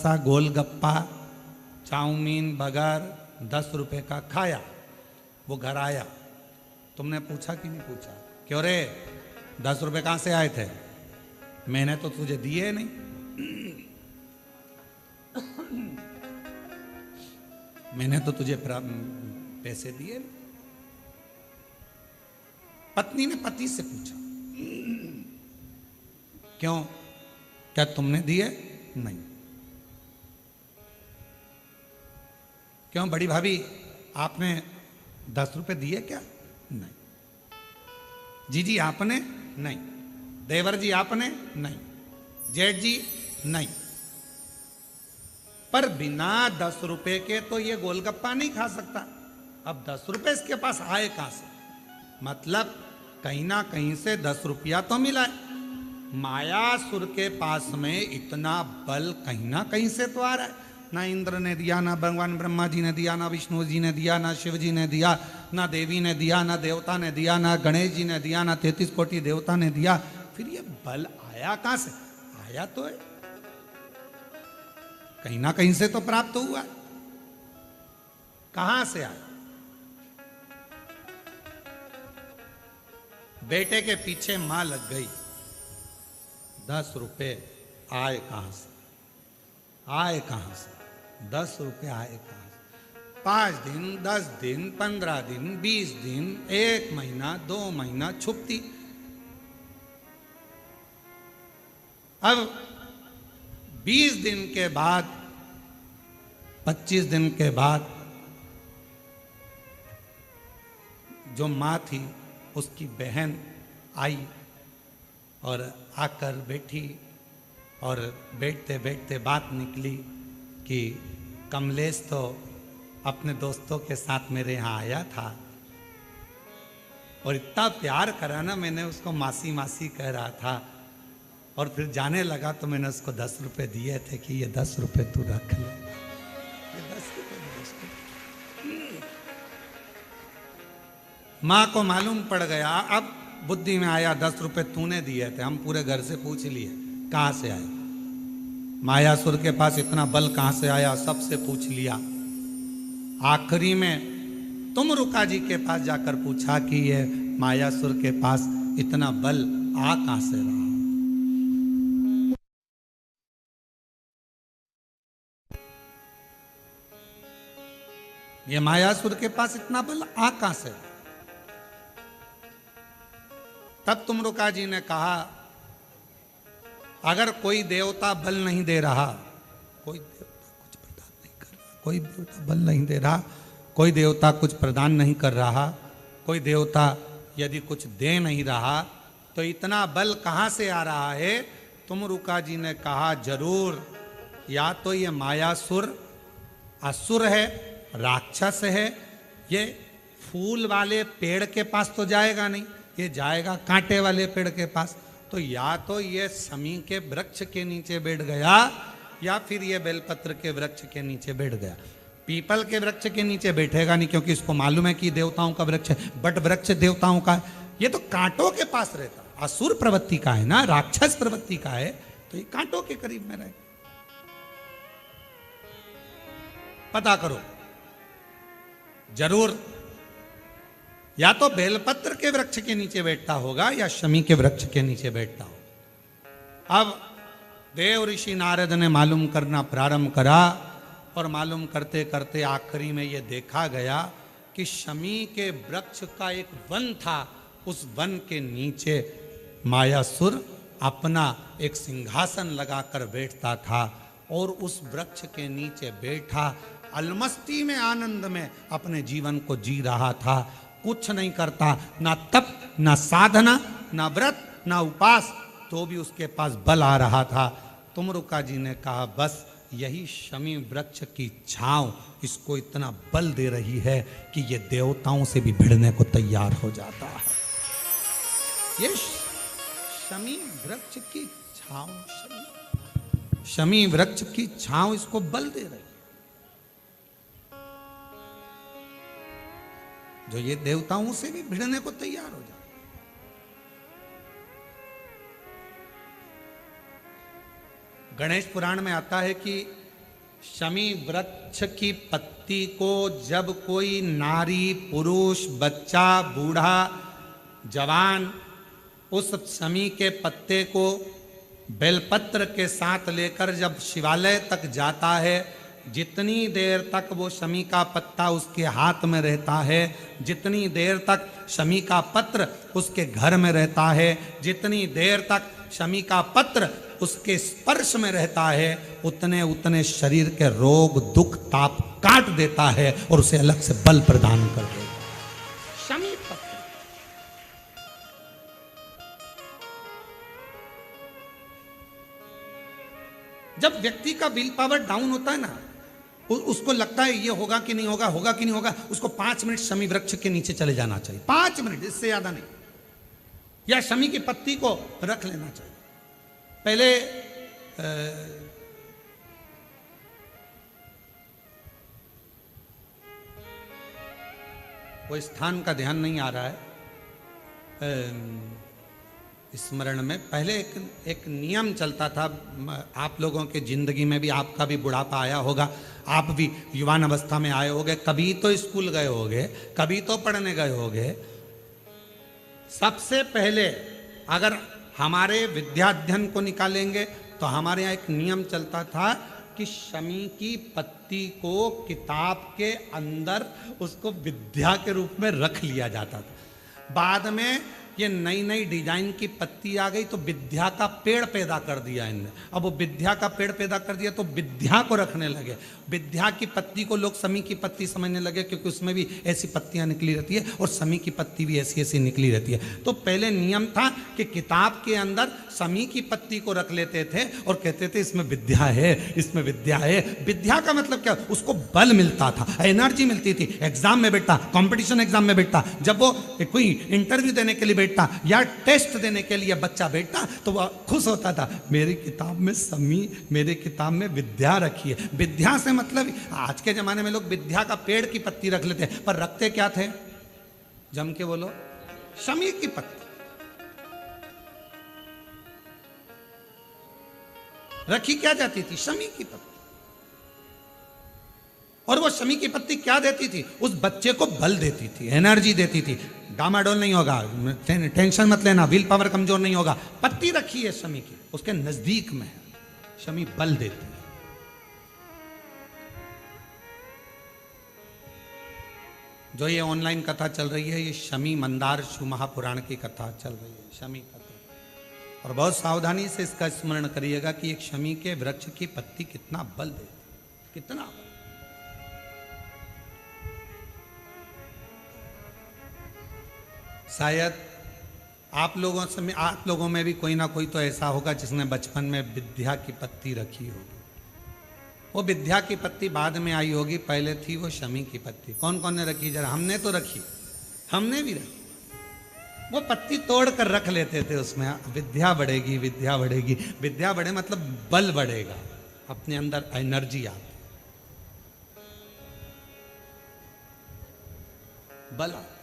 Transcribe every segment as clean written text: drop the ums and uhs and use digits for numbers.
Samosa, golgappa, chowmein, burger 10 रुपए का खाया। वो घर आया, तुमने पूछा कि नहीं पूछा, क्यों रे 10 रुपए कहां से आए थे? मैंने तो तुझे दिए नहीं। मैंने तो तुझे पैसे दिए नहीं। पत्नी ने पति से पूछा, क्यों, क्या तुमने दिए? नहीं। क्यों बड़ी भाभी, आपने 10 रुपए दिए क्या? नहीं। जीजी आपने? नहीं। देवर जी आपने? नहीं। जेठ जी? नहीं। पर बिना 10 रुपए के तो ये गोलगप्पा नहीं खा सकता। अब 10 रुपए इसके पास आए कहां से? मतलब कहीं ना कहीं से 10 रुपया तो मिला है। मायासुर के पास में इतना बल कहीं ना कहीं से तो आ रहा है। ना इंद्र ने दिया, ना भगवान ब्रह्मा जी ने दिया, ना विष्णु जी ने दिया, ना शिव जी ने दिया, ना देवी ने दिया, ना देवता ने दिया, ना गणेश जी ने दिया, ना 33 कोटि देवता ने दिया। फिर ये बल आया कहां से? आया तो है, कहीं ना कहीं से तो प्राप्त हुआ। कहां से आया? बेटे के पीछे मां लग गई। 10 रुपए आए कहां से? आए कहां से? 10 रुपए आए कहां से? 5 दिन, 10 दिन, 15 दिन, 20 दिन, 1 महीना, 2 महीना छुपती। अब 20 दिन के बाद, 25 दिन के बाद जो मां थी उसकी बहन आई और आकर बैठी और बैठते बैठते बात निकली कि कमलेश तो अपने दोस्तों के साथ मेरे यहाँ आया था और इतना प्यार करा ना, मैंने उसको मासी मासी कह रहा था और फिर जाने लगा तो मैंने उसको 10 रुपए दिए थे कि ये 10 रुपए तू रख ले। ये 10 रुपए। माँ को मालूम पड़ गया, अब बुद्धि में आया 10 रुपए तूने दिए थे। हम पूरे घर से पूछ लिए कहां से आए। मायासुर के पास इतना बल कहां से आया, सबसे पूछ लिया। आखिरी में तुम रुका जी के पास जाकर पूछा कि ये मायासुर के पास इतना बल आ कहां से रहा। ये मायासुर के पास इतना बल आ कहां से? तब तुमरुका जी ने कहा, अगर कोई देवता बल नहीं दे रहा, कोई देवता कुछ प्रदान नहीं कर रहा, कोई देवता बल नहीं दे रहा, कोई देवता कुछ प्रदान नहीं कर रहा, कोई देवता यदि कुछ दे नहीं रहा, तो इतना बल कहां से आ रहा है? तुमरुका जी ने कहा, जरूर या तो ये मायासुर असुर है, राक्षस है। ये फूल वाले पेड़ के पास तो जाएगा नहीं, ये जाएगा कांटे वाले पेड़ के पास। तो या तो ये शमी के वृक्ष के नीचे बैठ गया या फिर ये बेलपत्र के वृक्ष के नीचे बैठ गया। पीपल के वृक्ष के नीचे बैठेगा नहीं, क्योंकि इसको मालूम है कि देवताओं का वृक्ष है, बट वृक्ष देवताओं का है। ये तो कांटों के पास रहता, असुर प्रवृत्ति का है ना, राक्षस प्रवृत्ति का है, तो ये कांटों के करीब में रहे। पता करो, जरूर या तो बेलपत्र के वृक्ष के नीचे बैठता होगा या शमी के वृक्ष के नीचे बैठता होगा। अब देव ऋषि नारद ने मालूम करना प्रारंभ करा और मालूम करते करते आखिरी में यह देखा गया कि शमी के वृक्ष का एक वन था। उस वन के नीचे मायासुर अपना एक सिंहासन लगाकर बैठता था और उस वृक्ष के नीचे बैठा अलमस्ती में, आनंद में अपने जीवन को जी रहा था। कुछ नहीं करता, ना तप, ना साधना, ना व्रत, ना उपास, तो भी उसके पास बल आ रहा था। तुमरुका जी ने कहा, बस यही शमी वृक्ष की छांव इसको इतना बल दे रही है कि ये देवताओं से भी भिड़ने को तैयार हो जाता है। ये शमी वृक्ष की छांव, शमी वृक्ष की छांव इसको बल दे रही है, जो ये देवताओं से भी भिड़ने को तैयार हो जाता। गणेश पुराण में आता है कि शमी वृक्ष की पत्ती को जब कोई नारी, पुरुष, बच्चा, बूढ़ा, जवान उस शमी के पत्ते को बेलपत्र के साथ लेकर जब शिवालय तक जाता है, जितनी देर तक वो शमी का पत्ता उसके हाथ में रहता है, जितनी देर तक शमी का पत्र उसके घर में रहता है, जितनी देर तक शमी का पत्र उसके स्पर्श में रहता है, उतने उतने शरीर के रोग, दुख, ताप काट देता है और उसे अलग से बल प्रदान कर देता है। शमी पत्र जब व्यक्ति का विल पावर डाउन होता है ना, उसको लगता है ये होगा कि नहीं होगा, होगा कि नहीं होगा, उसको 5 मिनट शमी वृक्ष के नीचे चले जाना चाहिए। 5 मिनट, इससे ज्यादा नहीं। या शमी की पत्ती को रख लेना चाहिए। पहले वो स्थान का ध्यान नहीं आ रहा है स्मरण में। पहले एक नियम चलता था, आप लोगों के जिंदगी में भी, आपका भी बुढ़ापा आया होगा, आप भी युवान अवस्था में आए होंगे, कभी तो स्कूल गए होंगे, कभी तो पढ़ने गए होंगे। सबसे पहले अगर हमारे विद्याध्ययन को निकालेंगे तो हमारे यहाँ एक नियम चलता था कि शमी की पत्ती को किताब के अंदर उसको विद्या के रूप में रख लिया जाता था। बाद में ये नई नई डिजाइन की पत्ती आ गई तो विद्या का पेड़ पैदा कर दिया इनने। अब वो विद्या का पेड़ पैदा कर दिया तो विद्या को रखने लगे। विद्या की पत्ती को लोग शमी की पत्ती समझने लगे, क्योंकि उसमें भी ऐसी पत्तियां निकली रहती है और शमी की पत्ती भी ऐसी ऐसी निकली रहती है। तो पहले नियम था कि किताब के अंदर शमी की पत्ती को रख लेते थे और कहते थे इसमें विद्या है, इसमें विद्या है। विद्या का मतलब क्या? उसको बल मिलता था, एनर्जी मिलती थी। एग्जाम में बैठता, कंपटीशन एग्जाम में बैठता, जब वो कोई इंटरव्यू देने के लिए बैठता या टेस्ट देने के लिए बच्चा बैठता तो वह खुश होता था, मेरी किताब में शमी, मेरे किताब में विद्या रखी है। विद्या से मतलब आज के जमाने में लोग विद्या का पेड़ की पत्ती रख लेते, पर रखते क्या थे? जम के बोलो, शमी की पत्ती रखी क्या जाती थी? शमी की पत्ती। और वो शमी की पत्ती क्या देती थी? उस बच्चे को बल देती थी, एनर्जी देती थी। डामाडोल नहीं होगा, टेंशन मत लेना, विल पावर कमजोर नहीं होगा। पत्ती रखी है शमी की, उसके नजदीक में है, शमी बल देती है। जो ये ऑनलाइन कथा चल रही है, ये शमी मंदार शिव महापुराण की कथा चल रही है, शमी कथा। और बहुत सावधानी से इसका स्मरण करिएगा कि एक शमी के वृक्ष की पत्ती कितना बल देती, कितना बल। शायद आप लोगों में भी कोई ना कोई तो ऐसा होगा जिसने बचपन में विद्या की पत्ती रखी होगी। वो विद्या की पत्ती बाद में आई होगी, पहले थी वो शमी की पत्ती। कौन कौन ने रखी? जरा, हमने तो रखी, हमने भी रखी। वो पत्ती तोड़ कर रख लेते थे, उसमें विद्या बढ़ेगी, विद्या बढ़ेगी। विद्या बढ़े मतलब बल बढ़ेगा, अपने अंदर एनर्जी आती, बल आता।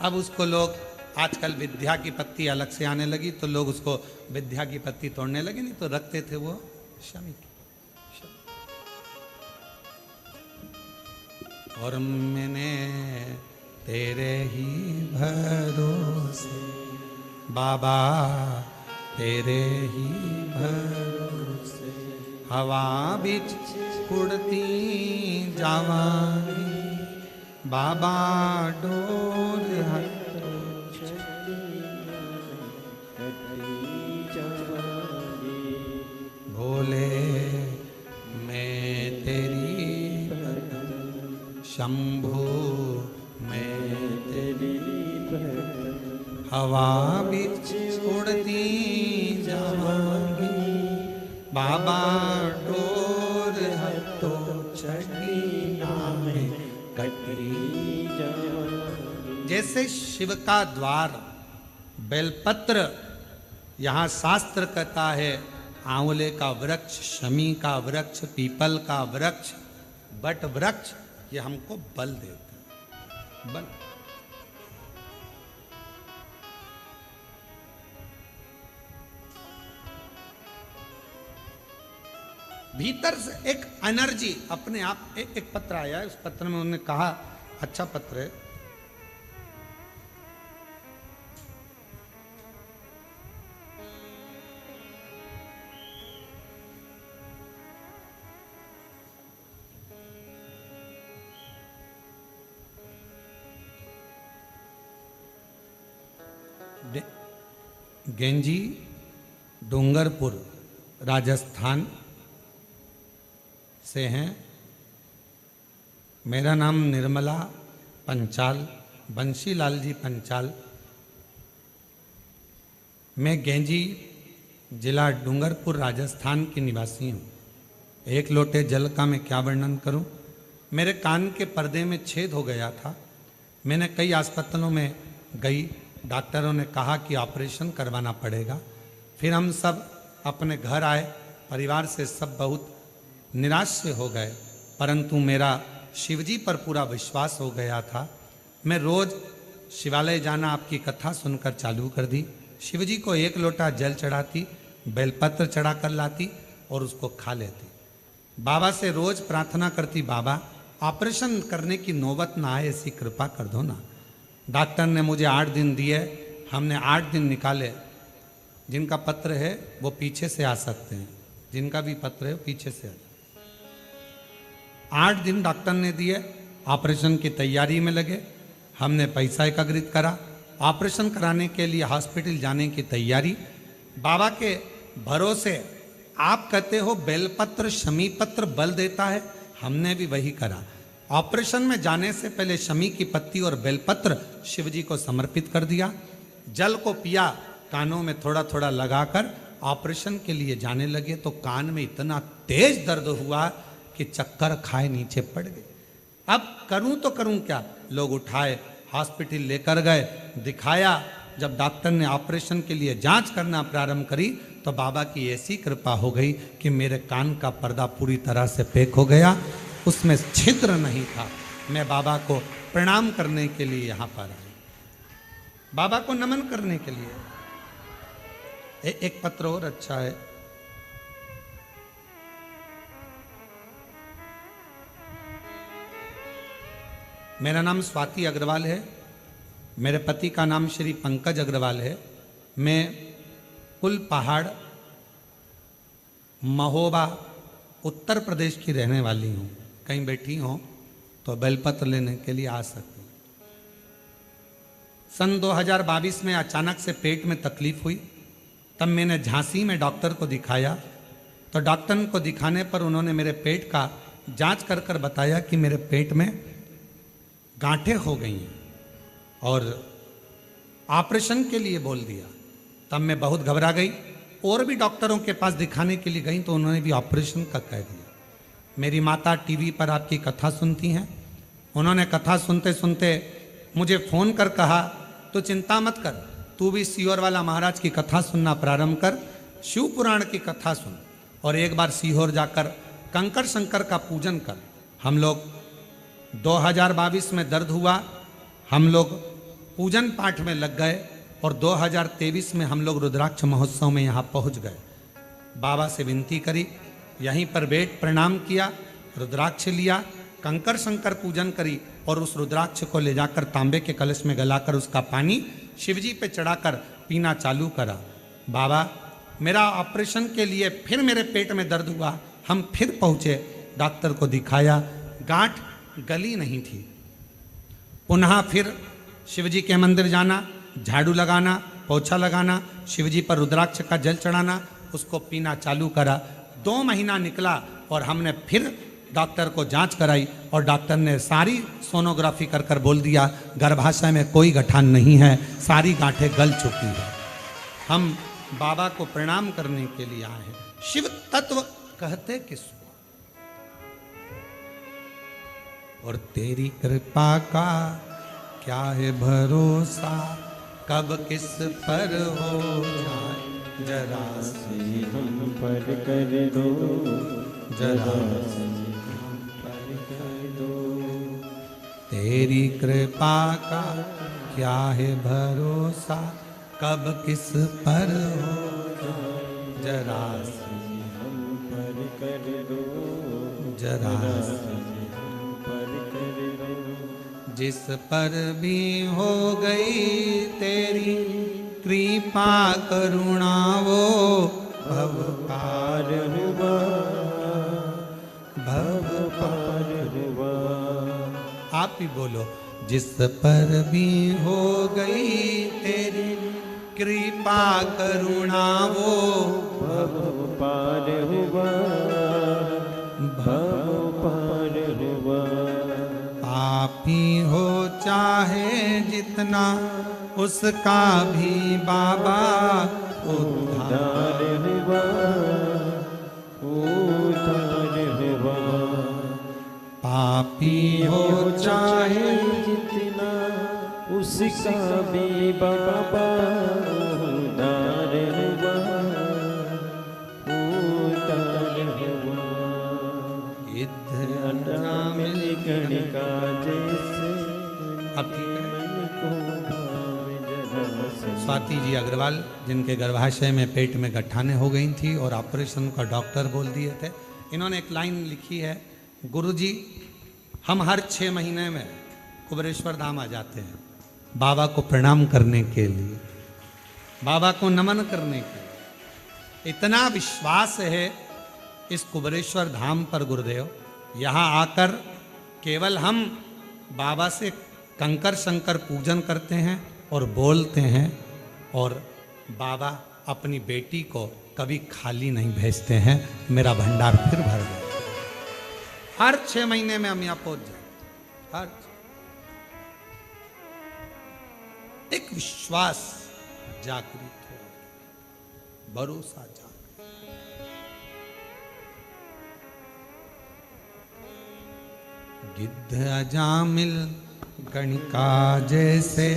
अब उसको लोग, आजकल विद्या की पत्ती अलग से आने लगी तो लोग उसको विद्या की पत्ती तोड़ने लगे, नहीं तो रखते थे वो शमी की। और मैंने तेरे ही भरोसे बाबा, तेरे ही भरोसे हवा बिच उड़ती जावांगी बाबा, डोर हटो भोले, मैं तेरी शंभू, मैं तेरी हवा बिच उड़ती जावांगी बाबा, डोर हटो चढ़ी नामे कटरी जावांगी। जैसे शिव का द्वार बेलपत्र, यहाँ शास्त्र कहता है आंवले का वृक्ष, शमी का वृक्ष, पीपल का वृक्ष, बट वृक्ष, ये हमको बल देता है, बल। भीतर से एक एनर्जी अपने आप। एक पत्र आया है, उस पत्र में उन्होंने कहा, अच्छा पत्र है, गेंजी डूंगरपुर राजस्थान से हैं। मेरा नाम निर्मला पंचाल, बंशीलाल जी पंचाल। मैं गेंजी जिला डूंगरपुर राजस्थान की निवासी हूँ। एक लोटे जल का मैं क्या वर्णन करूँ। मेरे कान के पर्दे में छेद हो गया था। मैंने कई अस्पतालों में गई, डॉक्टरों ने कहा कि ऑपरेशन करवाना पड़ेगा। फिर हम सब अपने घर आए, परिवार से सब बहुत निराश से हो गए, परंतु मेरा शिवजी पर पूरा विश्वास हो गया था। मैं रोज शिवालय जाना आपकी कथा सुनकर चालू कर दी। शिवजी को एक लोटा जल चढ़ाती, बेलपत्र चढ़ा कर लाती और उसको खा लेती। बाबा से रोज प्रार्थना करती, बाबा ऑपरेशन करने की नौबत ना आए, ऐसी कृपा कर दो ना। डॉक्टर ने मुझे 8 दिन दिए, हमने 8 दिन निकाले। जिनका पत्र है वो पीछे से आ सकते हैं, जिनका भी पत्र है वो पीछे से आ जाए। 8 दिन डॉक्टर ने दिए, ऑपरेशन की तैयारी में लगे। हमने पैसा एकत्रित करा, ऑपरेशन कराने के लिए हॉस्पिटल जाने की तैयारी। बाबा के भरोसे, आप कहते हो बेलपत्र शमी पत्र बल देता है, हमने भी वही करा। ऑपरेशन में जाने से पहले शमी की पत्ती और बेलपत्र शिवजी को समर्पित कर दिया। जल को पिया, कानों में थोड़ा थोड़ा लगाकर ऑपरेशन के लिए जाने लगे तो कान में इतना तेज दर्द हुआ कि चक्कर खाए नीचे पड़ गए। अब करूं तो करूं क्या। लोग उठाए, हॉस्पिटल लेकर गए, दिखाया। जब डॉक्टर ने ऑपरेशन के लिए जांच करना प्रारंभ करी तो बाबा की ऐसी कृपा हो गई कि मेरे कान का पर्दा पूरी तरह से पैक हो गया, उसमें छिद्र नहीं था। मैं बाबा को प्रणाम करने के लिए यहाँ पर आई, बाबा को नमन करने के लिए। एक पत्र और अच्छा है। मेरा नाम स्वाति अग्रवाल है, मेरे पति का नाम श्री पंकज अग्रवाल है। मैं कुल पहाड़ महोबा उत्तर प्रदेश की रहने वाली हूँ। कहीं बैठी हो तो बेलपत्र लेने के लिए आ सकती हूँ। सन 2022 में अचानक से पेट में तकलीफ हुई, तब मैंने झांसी में डॉक्टर को दिखाया। तो डॉक्टर को दिखाने पर उन्होंने मेरे पेट का जांच कर कर बताया कि मेरे पेट में गांठें हो गई हैं और ऑपरेशन के लिए बोल दिया। तब मैं बहुत घबरा गई, और भी डॉक्टरों के पास दिखाने के लिए गई तो उन्होंने भी ऑपरेशन का कह दिया। मेरी माता टीवी पर आपकी कथा सुनती हैं, उन्होंने कथा सुनते सुनते मुझे फ़ोन कर कहा, तो चिंता मत कर, तू भी सीहोर वाला महाराज की कथा सुनना प्रारंभ कर, शिव पुराण की कथा सुन और एक बार सीहोर जाकर कंकर शंकर का पूजन कर। हम लोग 2022 में दर्द हुआ, हम लोग पूजन पाठ में लग गए और 2023 में हम लोग रुद्राक्ष महोत्सव में यहाँ पहुँच गए। बाबा से विनती करी, यहीं पर बैठ प्रणाम किया, रुद्राक्ष लिया, कंकर शंकर पूजन करी और उस रुद्राक्ष को ले जाकर तांबे के कलश में गलाकर उसका पानी शिवजी पे चढ़ाकर पीना चालू करा। बाबा, मेरा ऑपरेशन के लिए फिर मेरे पेट में दर्द हुआ, हम फिर पहुँचे, डॉक्टर को दिखाया, गांठ गली नहीं थी। पुनः फिर शिवजी के मंदिर जाना, झाड़ू लगाना, पोछा लगाना, शिवजी पर रुद्राक्ष का जल चढ़ाना, उसको पीना चालू करा। 2 महीना निकला और हमने फिर डॉक्टर को जांच कराई और डॉक्टर ने सारी सोनोग्राफी कर कर बोल दिया गर्भाशय में कोई गठान नहीं है, सारी गांठें गल चुकी है। हम बाबा को प्रणाम करने के लिए आए हैं। शिव तत्व कहते किसको? और तेरी कृपा का क्या है भरोसा, कब किस पर हो जाए, जरा से हम पर कर दो, जरा से हम पर कर दो। तेरी कृपा का क्या है भरोसा, कब किस पर हो जाए, जरा से हम पर कर दो जरा पर कर दो। जिस पर भी हो गई तेरी कृपा करुणा वो भव पार हुआ भव पार हुआ। आप ही बोलो। जिस पर भी हो गई तेरी कृपा करुणा वो भव पार हुआ भव पार हुआ। पापी हो चाहे जितना उसका भी बाबा उद्धार हुआ उद्धार हुआ। पापी हो चाहे जितना उसका भी बाबा उद्धार हुआ उद्धार हुआ। इधर गणिका जैसे अब ठीक है। मन को भावे जरा से। स्वाति जी अग्रवाल जिनके गर्भाशय में पेट में गठाने हो गई थी और ऑपरेशन का डॉक्टर बोल दिए थे, इन्होंने एक लाइन लिखी है, गुरुजी हम हर 6 महीने में कुबेरेश्वर धाम आ जाते हैं बाबा को प्रणाम करने के लिए, बाबा को नमन करने के लिए। इतना विश्वास है इस कुबेरेश्वर धाम पर गुरुदेव, यहाँ आकर केवल हम बाबा से कंकर शंकर पूजन करते हैं और बोलते हैं, और बाबा अपनी बेटी को कभी खाली नहीं भेजते हैं, मेरा भंडार फिर भर दे। हर 6 महीने में हम यहाँ पहुंच जाए। हर एक विश्वास जागृत हो, भरोसा जागृत। गिद्ध अजामिल गणिका जैसे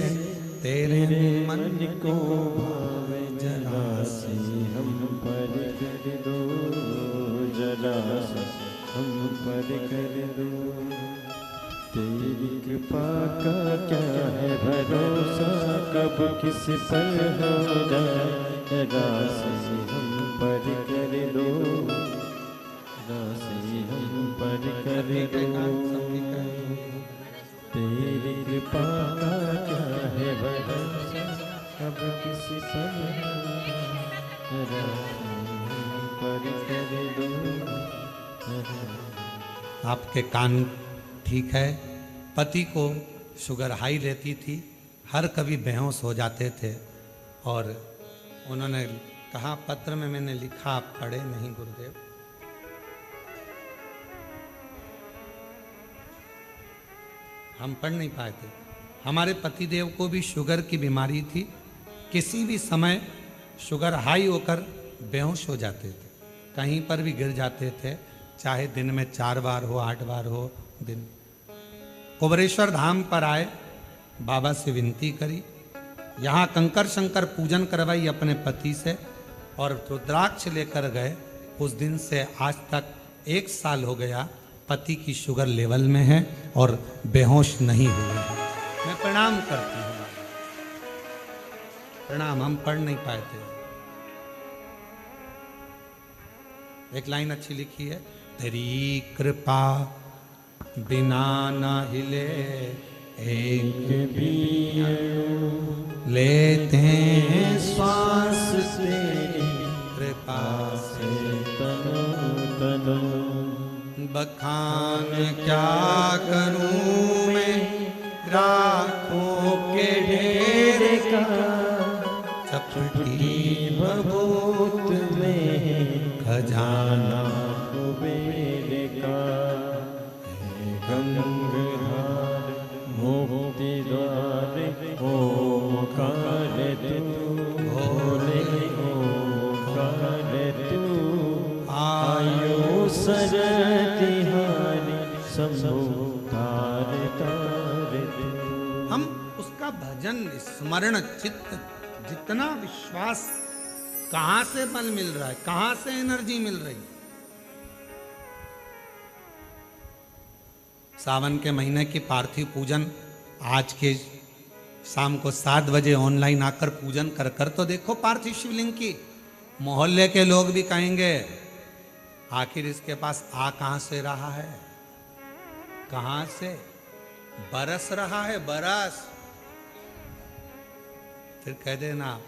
तेरे मन को भावे जरा से हम पर कर दो जरा से हम पर कर दो। तेरी कृपा का क्या है भरोसा कब किस पर हो जाए जरा से हम पर कर दो जरा से हम पर कर दो। तेरी कृपा का क्या है भरोसा कब किसी पर जरा पर कर दो। आपके कान ठीक है। पति को शुगर हाई रहती थी, हर कभी बेहोश हो जाते थे, और उन्होंने कहा पत्र में मैंने लिखा, आप पढ़े नहीं गुरुदेव। हम पढ़ नहीं पाए थे। हमारे पतिदेव को भी शुगर की बीमारी थी, किसी भी समय शुगर हाई होकर बेहोश हो जाते थे, कहीं पर भी गिर जाते थे, चाहे दिन में 4 बार हो 8 बार हो दिन। कुबेरेश्वर धाम पर आए, बाबा से विनती करी, यहाँ कंकर शंकर पूजन करवाई अपने पति से, और रुद्राक्ष लेकर गए। उस दिन से आज तक 1 साल हो गया, पति की शुगर लेवल में है और बेहोश नहीं हुए हैं। मैं प्रणाम करती हूँ, प्रणाम। हम पढ़ नहीं पाए थे। एक लाइन अच्छी लिखी है, तेरी कृपा बिना न हिले एक भी लेते हैं श्वास तेरी कृपा से तनो तनो। बखान क्या करूं मैं राखों के ढेर का, चपटी भभूत में खजाना कुबेर का। गंगधार मोक्ति द्वार ओंकार तू भोले ओंकार तू। आयो सरतिहारी शंभु तार तार तू। हम उसका भजन स्मरण चित्त, जितना विश्वास, कहां से बल मिल रहा है, कहां से एनर्जी मिल रही है। सावन के महीने की पार्थिव पूजन आज के शाम को 7 बजे ऑनलाइन आकर पूजन कर तो देखो पार्थिव शिवलिंग की। मोहल्ले के लोग भी कहेंगे आखिर इसके पास आ कहां से रहा है? कहां से? बरस रहा है, बरस। फिर कह देना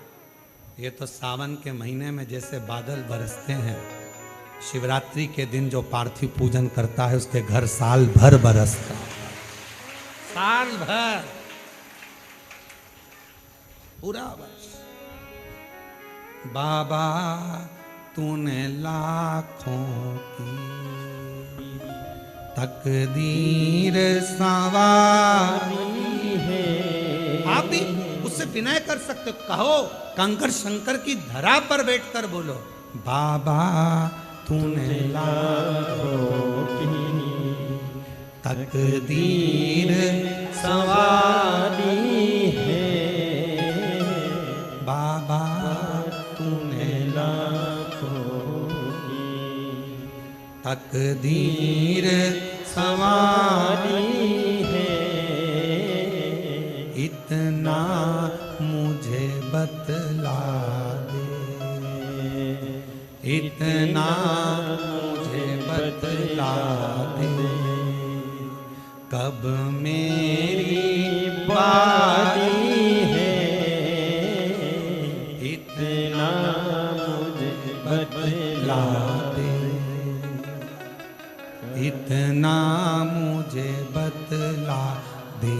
ये तो सावन के महीने में जैसे बादल बरसते हैं, शिवरात्रि के दिन जो पार्थिव पूजन करता है उसके घर साल भर बरसता है, साल भर, पूरा वर्ष। बाबा तूने लाखों की तकदीर संवारी है। आप भी उससे विनय कर सकते हो, कहो कंकर शंकर की धरा पर बैठकर बोलो, बाबा तूने लाखों की तकदीर संवारी है, बाबा तूने लाखों की तकदीर संवारी है, इतना मुझे बतला दे, इतना मुझे बतला दे, कब मेरी बारी है, इतना मुझे बतला दे, इतना मुझे बतला दे,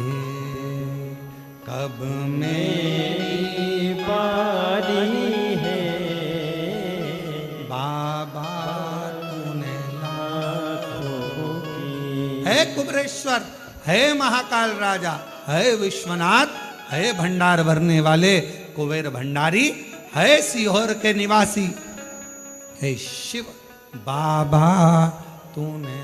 कब मेरी बारी है, बाबा तूने लाखों की। है कुबरेश्वर, है महाकाल राजा, है विश्वनाथ, है भंडार भरने वाले कुबेर भंडारी, है सीहोर के निवासी, है शिव बाबा तूने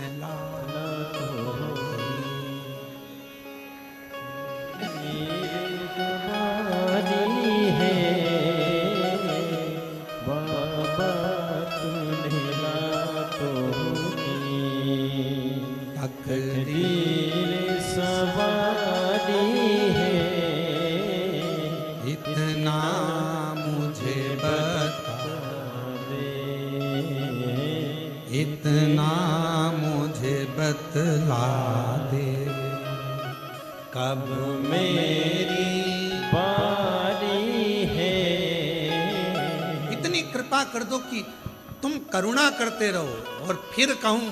इतना मुझे बतला दे, कब मेरी बारी है। इतनी कृपा कर दो कि तुम करुणा करते रहो और फिर कहूं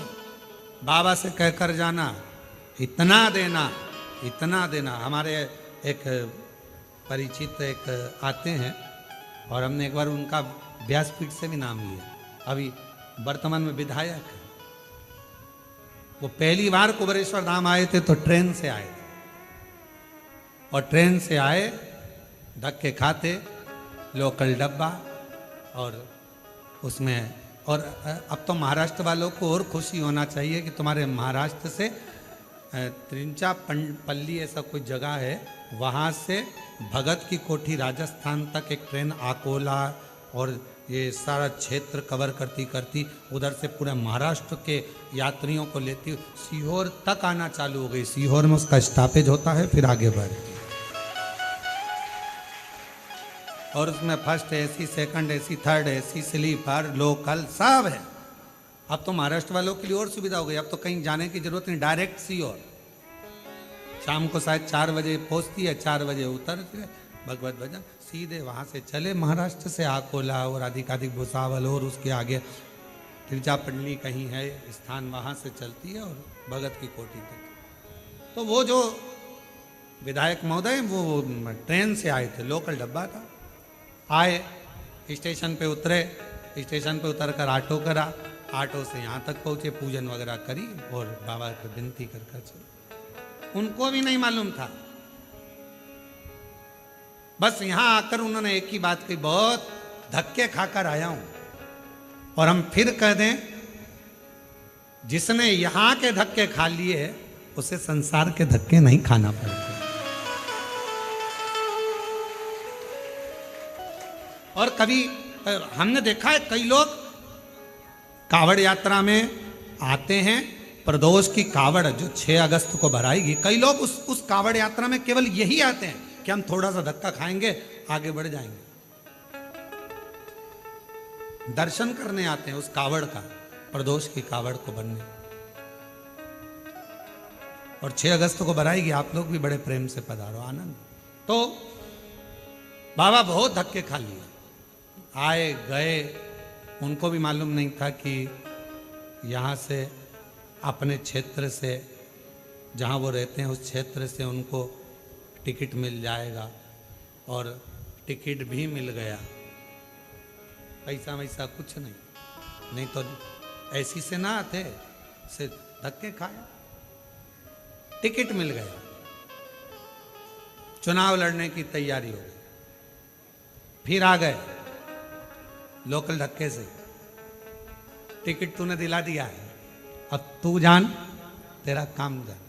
बाबा से कहकर जाना, इतना देना, इतना देना। हमारे एक परिचित एक आते हैं और हमने एक बार उनका व्यासपीठ से भी नाम लिया, अभी वर्तमान में विधायक है। वो पहली बार कुबरेश्वर धाम आए थे तो ट्रेन से आए थे, और ट्रेन से आए, धक्के खाते, लोकल डब्बा, और उसमें, और अब तो महाराष्ट्र वालों को और खुशी होना चाहिए कि तुम्हारे महाराष्ट्र से त्रिंचापल्ली ऐसा कोई जगह है, वहाँ से भगत की कोठी राजस्थान तक एक ट्रेन अकोला और ये सारा क्षेत्र कवर करती करती उधर से पूरे महाराष्ट्र के यात्रियों को लेती सीहोर तक आना चालू हो गई। सीहोर में उसका स्टॉपेज होता है, फिर आगे बढ़ती, और उसमें first AC, second AC, third AC, sleeper, local सब है। अब तो महाराष्ट्र वालों के लिए और सुविधा हो गई, अब तो कहीं जाने की जरूरत नहीं, डायरेक्ट सीहोर। शाम को शायद 4 बजे पहुंचती है, 4 बजे उतरती है, भगवत भजन सीधे वहाँ से चले, महाराष्ट्र से अकोला और अधिकाधिक भुसावल और उसके आगे तिरजापल्ली कहीं है स्थान, वहाँ से चलती है और भगत की कोठी तक। तो वो जो विधायक महोदय वो ट्रेन से आए थे, लोकल डब्बा था, आए, स्टेशन पे उतरे, स्टेशन पे उतर कर ऑटो करा, ऑटो से यहाँ तक पहुँचे, पूजन वगैरह करी और बाबा को विनती कर चले। उनको भी नहीं मालूम था, बस यहां आकर उन्होंने एक ही बात कही, बहुत धक्के खाकर आया हूं। और हम फिर कह दें, जिसने यहां के धक्के खा लिए उसे संसार के धक्के नहीं खाना पड़ते। और कभी हमने देखा है कई लोग कावड़ यात्रा में आते हैं, प्रदोष की कावड़ जो 6 अगस्त को भराएगी, कई लोग उस कावड़ यात्रा में केवल यही आते हैं कि हम थोड़ा सा धक्का खाएंगे, आगे बढ़ जाएंगे। दर्शन करने आते हैं उस कावड़ का, प्रदोष की कावड़ को बनने। और 6 अगस्त को बनाएगी, आप लोग भी बड़े प्रेम से पधारो, आनंद। तो बाबा बहुत धक्के खा लिए, आए गए, उनको भी मालूम नहीं था कि यहाँ से अपने क्षेत्र से, जहाँ वो रहते हैं उस क्षेत्र से उनको टिकट मिल जाएगा। और टिकट भी मिल गया, पैसा वैसा कुछ नहीं, नहीं तो ऐसी से ना आते, से धक्के खाए, टिकट मिल गया। चुनाव लड़ने की तैयारी हो गई, फिर आ गए लोकल धक्के से, टिकट तूने दिला दिया है, अब तू जान, तेरा काम जान।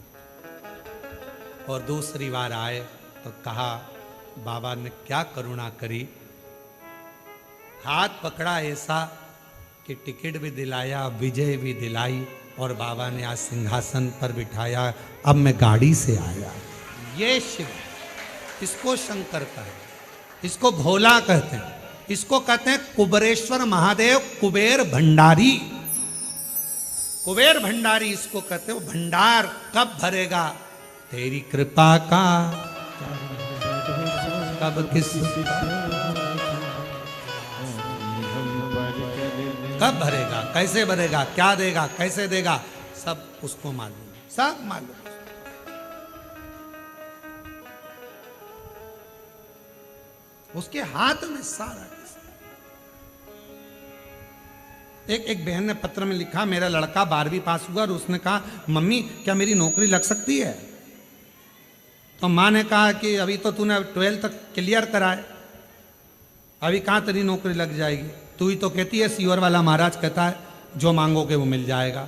और दूसरी बार आए तो कहा, बाबा ने क्या करुणा करी, हाथ पकड़ा ऐसा कि टिकट भी दिलाया, विजय भी दिलाई, और बाबा ने आज सिंहासन पर बिठाया। अब मैं गाड़ी से आया। ये शिव, इसको शंकर कहते हैं, इसको भोला कहते हैं, इसको कहते हैं कुबेरेश्वर महादेव, कुबेर भंडारी। कुबेर भंडारी इसको कहते हो। भंडार कब भरेगा, तेरी कृपा का कब किस कब भरेगा, कैसे भरेगा, क्या देगा, कैसे देगा, सब उसको मालूम, सब मालूम। उसके हाथ में सारा। एक बहन ने पत्र में लिखा, मेरा लड़का 12वीं पास हुआ और उसने कहा, मम्मी क्या मेरी नौकरी लग सकती है? तो माँ ने कहा कि अभी तो तूने 12 तक क्लियर करा है, अभी कहाँ तेरी नौकरी लग जाएगी? तू ही तो कहती है, सीवर वाला महाराज कहता है जो मांगोगे वो मिल जाएगा,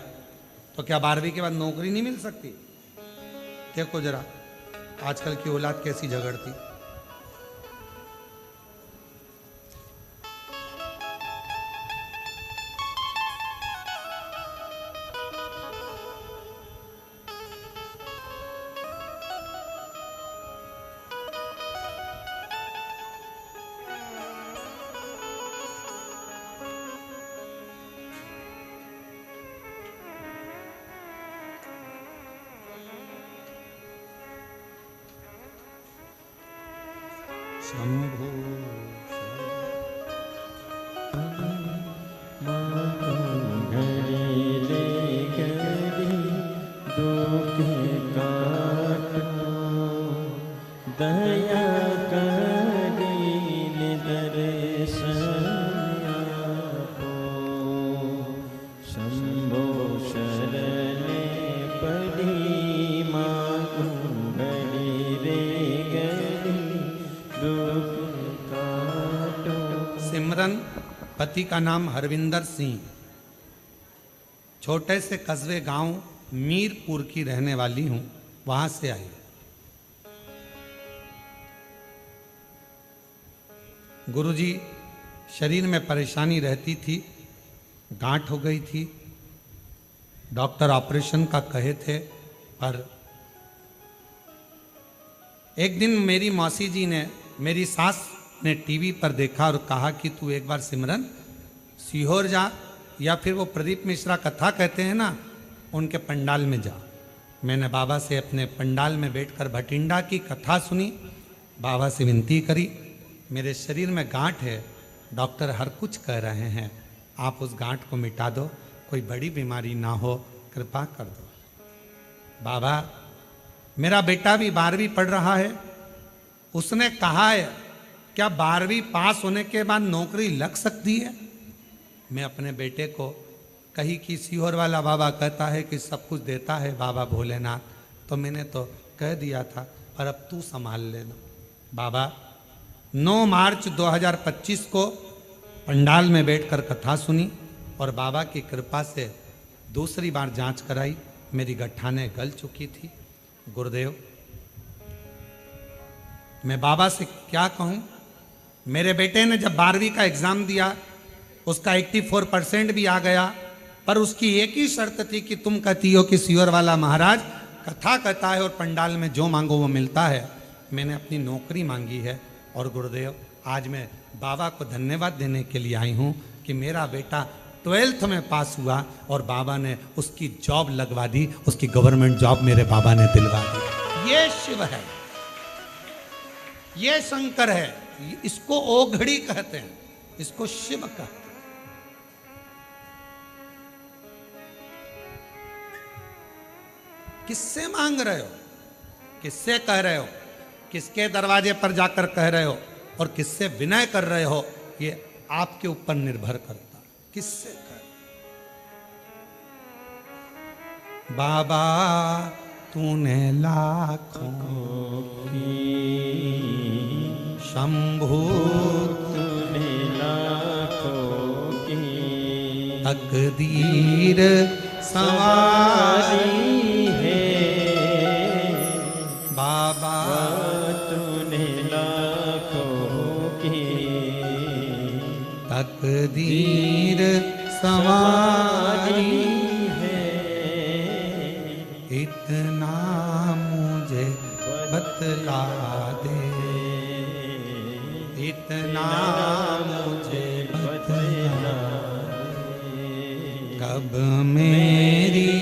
तो क्या 12वीं के बाद नौकरी नहीं मिल सकती? देखो जरा आजकल की औलाद कैसी झगड़ती। शंभो घड़ी ले घड़ी दुख काटो, दया करीन दर्शन आपो। शंभो शरणे पड़ी मागो, घड़ी रे घड़ी सिमरन, पति का नाम हरविंदर सिंह, छोटे से कस्बे गांव मीरपुर की रहने वाली हूं, वहां से आई। गुरुजी, शरीर में परेशानी रहती थी, गांठ हो गई थी, डॉक्टर ऑपरेशन का कहे थे, पर एक दिन मेरी मौसी जी ने, मेरी सास ने टीवी पर देखा और कहा कि तू एक बार सिमरन सीहोर जा, या फिर वो प्रदीप मिश्रा कथा कहते हैं ना, उनके पंडाल में जा। मैंने बाबा से अपने पंडाल में बैठकर भटिंडा की कथा सुनी, बाबा से विनती करी, मेरे शरीर में गांठ है, डॉक्टर हर कुछ कह रहे हैं, आप उस गांठ को मिटा दो, कोई बड़ी बीमारी ना हो, कृपा कर दो। बाबा, मेरा बेटा भी 12वीं पढ़ रहा है, उसने कहा है क्या 12वीं पास होने के बाद नौकरी लग सकती है? मैं अपने बेटे को कही कि सीहोर वाला बाबा कहता है कि सब कुछ देता है बाबा भोलेनाथ, तो मैंने तो कह दिया था, पर अब तू संभाल लेना। बाबा 9 मार्च 2025 को पंडाल में बैठकर कथा सुनी और बाबा की कृपा से दूसरी बार जांच कराई, मेरी गट्ठानें गल चुकी थी। गुरुदेव, मैं बाबा से क्या कहूं? मेरे बेटे ने जब 12वीं का एग्जाम दिया, उसका 84% भी आ गया, पर उसकी एक ही शर्त थी कि तुम कहती हो कि सीवर वाला महाराज कथा कहता है और पंडाल में जो मांगो वो मिलता है। मैंने अपनी नौकरी मांगी है और गुरुदेव आज मैं बाबा को धन्यवाद देने के लिए आई हूँ कि मेरा बेटा 12th में पास हुआ और बाबा ने उसकी जॉब लगवा दी, उसकी गवर्नमेंट जॉब मेरे बाबा ने दिलवा दी। ये शिव है, ये शंकर है, इसको ओघड़ी कहते हैं, इसको शिव कहते हैं। किससे मांग रहे हो, किससे कह रहे हो, किसके दरवाजे पर जाकर कह रहे हो और किससे विनय कर रहे हो, ये आपके ऊपर निर्भर करता है। किससे कह रहे हो? बाबा तूने लाखों शंभू तूने लाखों की तकदीर संवारी है, बाबा तूने लाखों की तकदीर संवारी है, इतना मुझे बतला दे, इतना मुझे बतला कब मेरी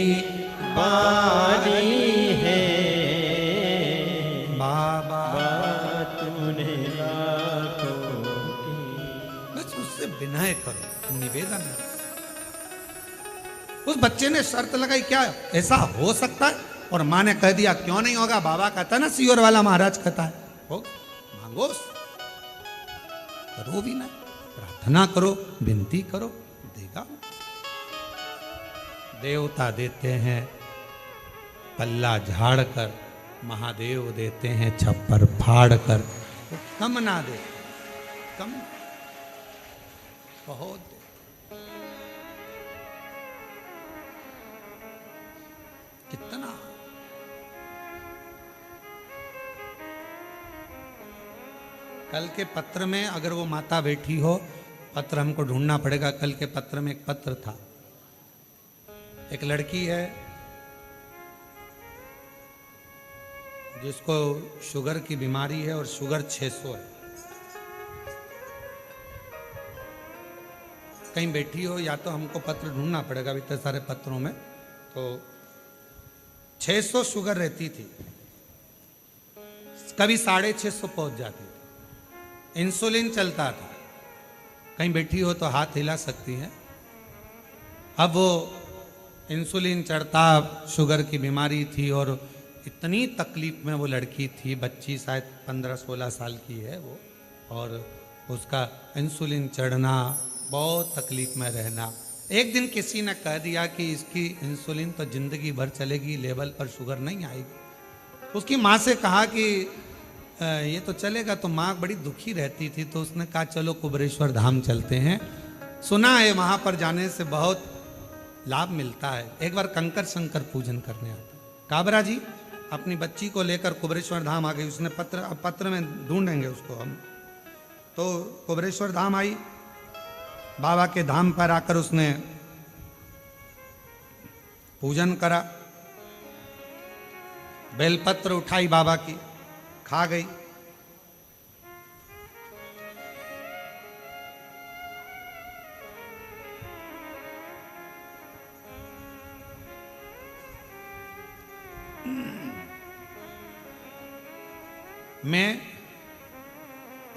बारी है, बाबा। तूने लाखों की। बस उससे विनय करो, निवेदन करो। उस बच्चे ने शर्त लगाई, क्या ऐसा हो सकता है? और माँ ने कह दिया क्यों नहीं होगा, बाबा कहता है ना, सियोर वाला महाराज कहता है, हो मांगो, करो भी नहीं, प्रार्थना करो, विनती करो, देगा। देवता देते हैं पल्ला झाड़ कर, महादेव देते हैं छप्पर फाड़ कर। तो कम ना दे, कम बहुत दे। कितना कल के पत्र में अगर वो माता बैठी हो, पत्र हमको ढूंढना पड़ेगा। कल के पत्र में एक पत्र था, एक लड़की है जिसको शुगर की बीमारी है और शुगर 600 है। कहीं बैठी हो, या तो हमको पत्र ढूंढना पड़ेगा इतने सारे पत्रों में। तो 600 शुगर रहती थी, कभी 650 पहुंच जाती थी, इंसुलिन चलता था। कहीं बैठी हो तो हाथ हिला सकती है। अब वो इंसुलिन चढ़ता, शुगर की बीमारी थी और इतनी तकलीफ में वो लड़की थी, बच्ची शायद 15-16 साल की है वो, और उसका इंसुलिन चढ़ना, बहुत तकलीफ में रहना। एक दिन किसी ने कह दिया कि इसकी इंसुलिन तो जिंदगी भर चलेगी, लेवल पर शुगर नहीं आएगी। उसकी माँ से कहा कि ये तो चलेगा, तो माँ बड़ी दुखी रहती थी। तो उसने कहा चलो कुबरेश्वर धाम चलते हैं, सुना है वहाँ पर जाने से बहुत लाभ मिलता है। एक बार कंकर शंकर पूजन करने आता। काबरा जी अपनी बच्ची को लेकर कुबरेश्वर धाम आ गई। उसने पत्र में ढूंढेंगे उसको हम। तो कुबरेश्वर धाम आई, बाबा के धाम पर आकर उसने पूजन करा, बेलपत्र उठाई बाबा की, खा गई। मैं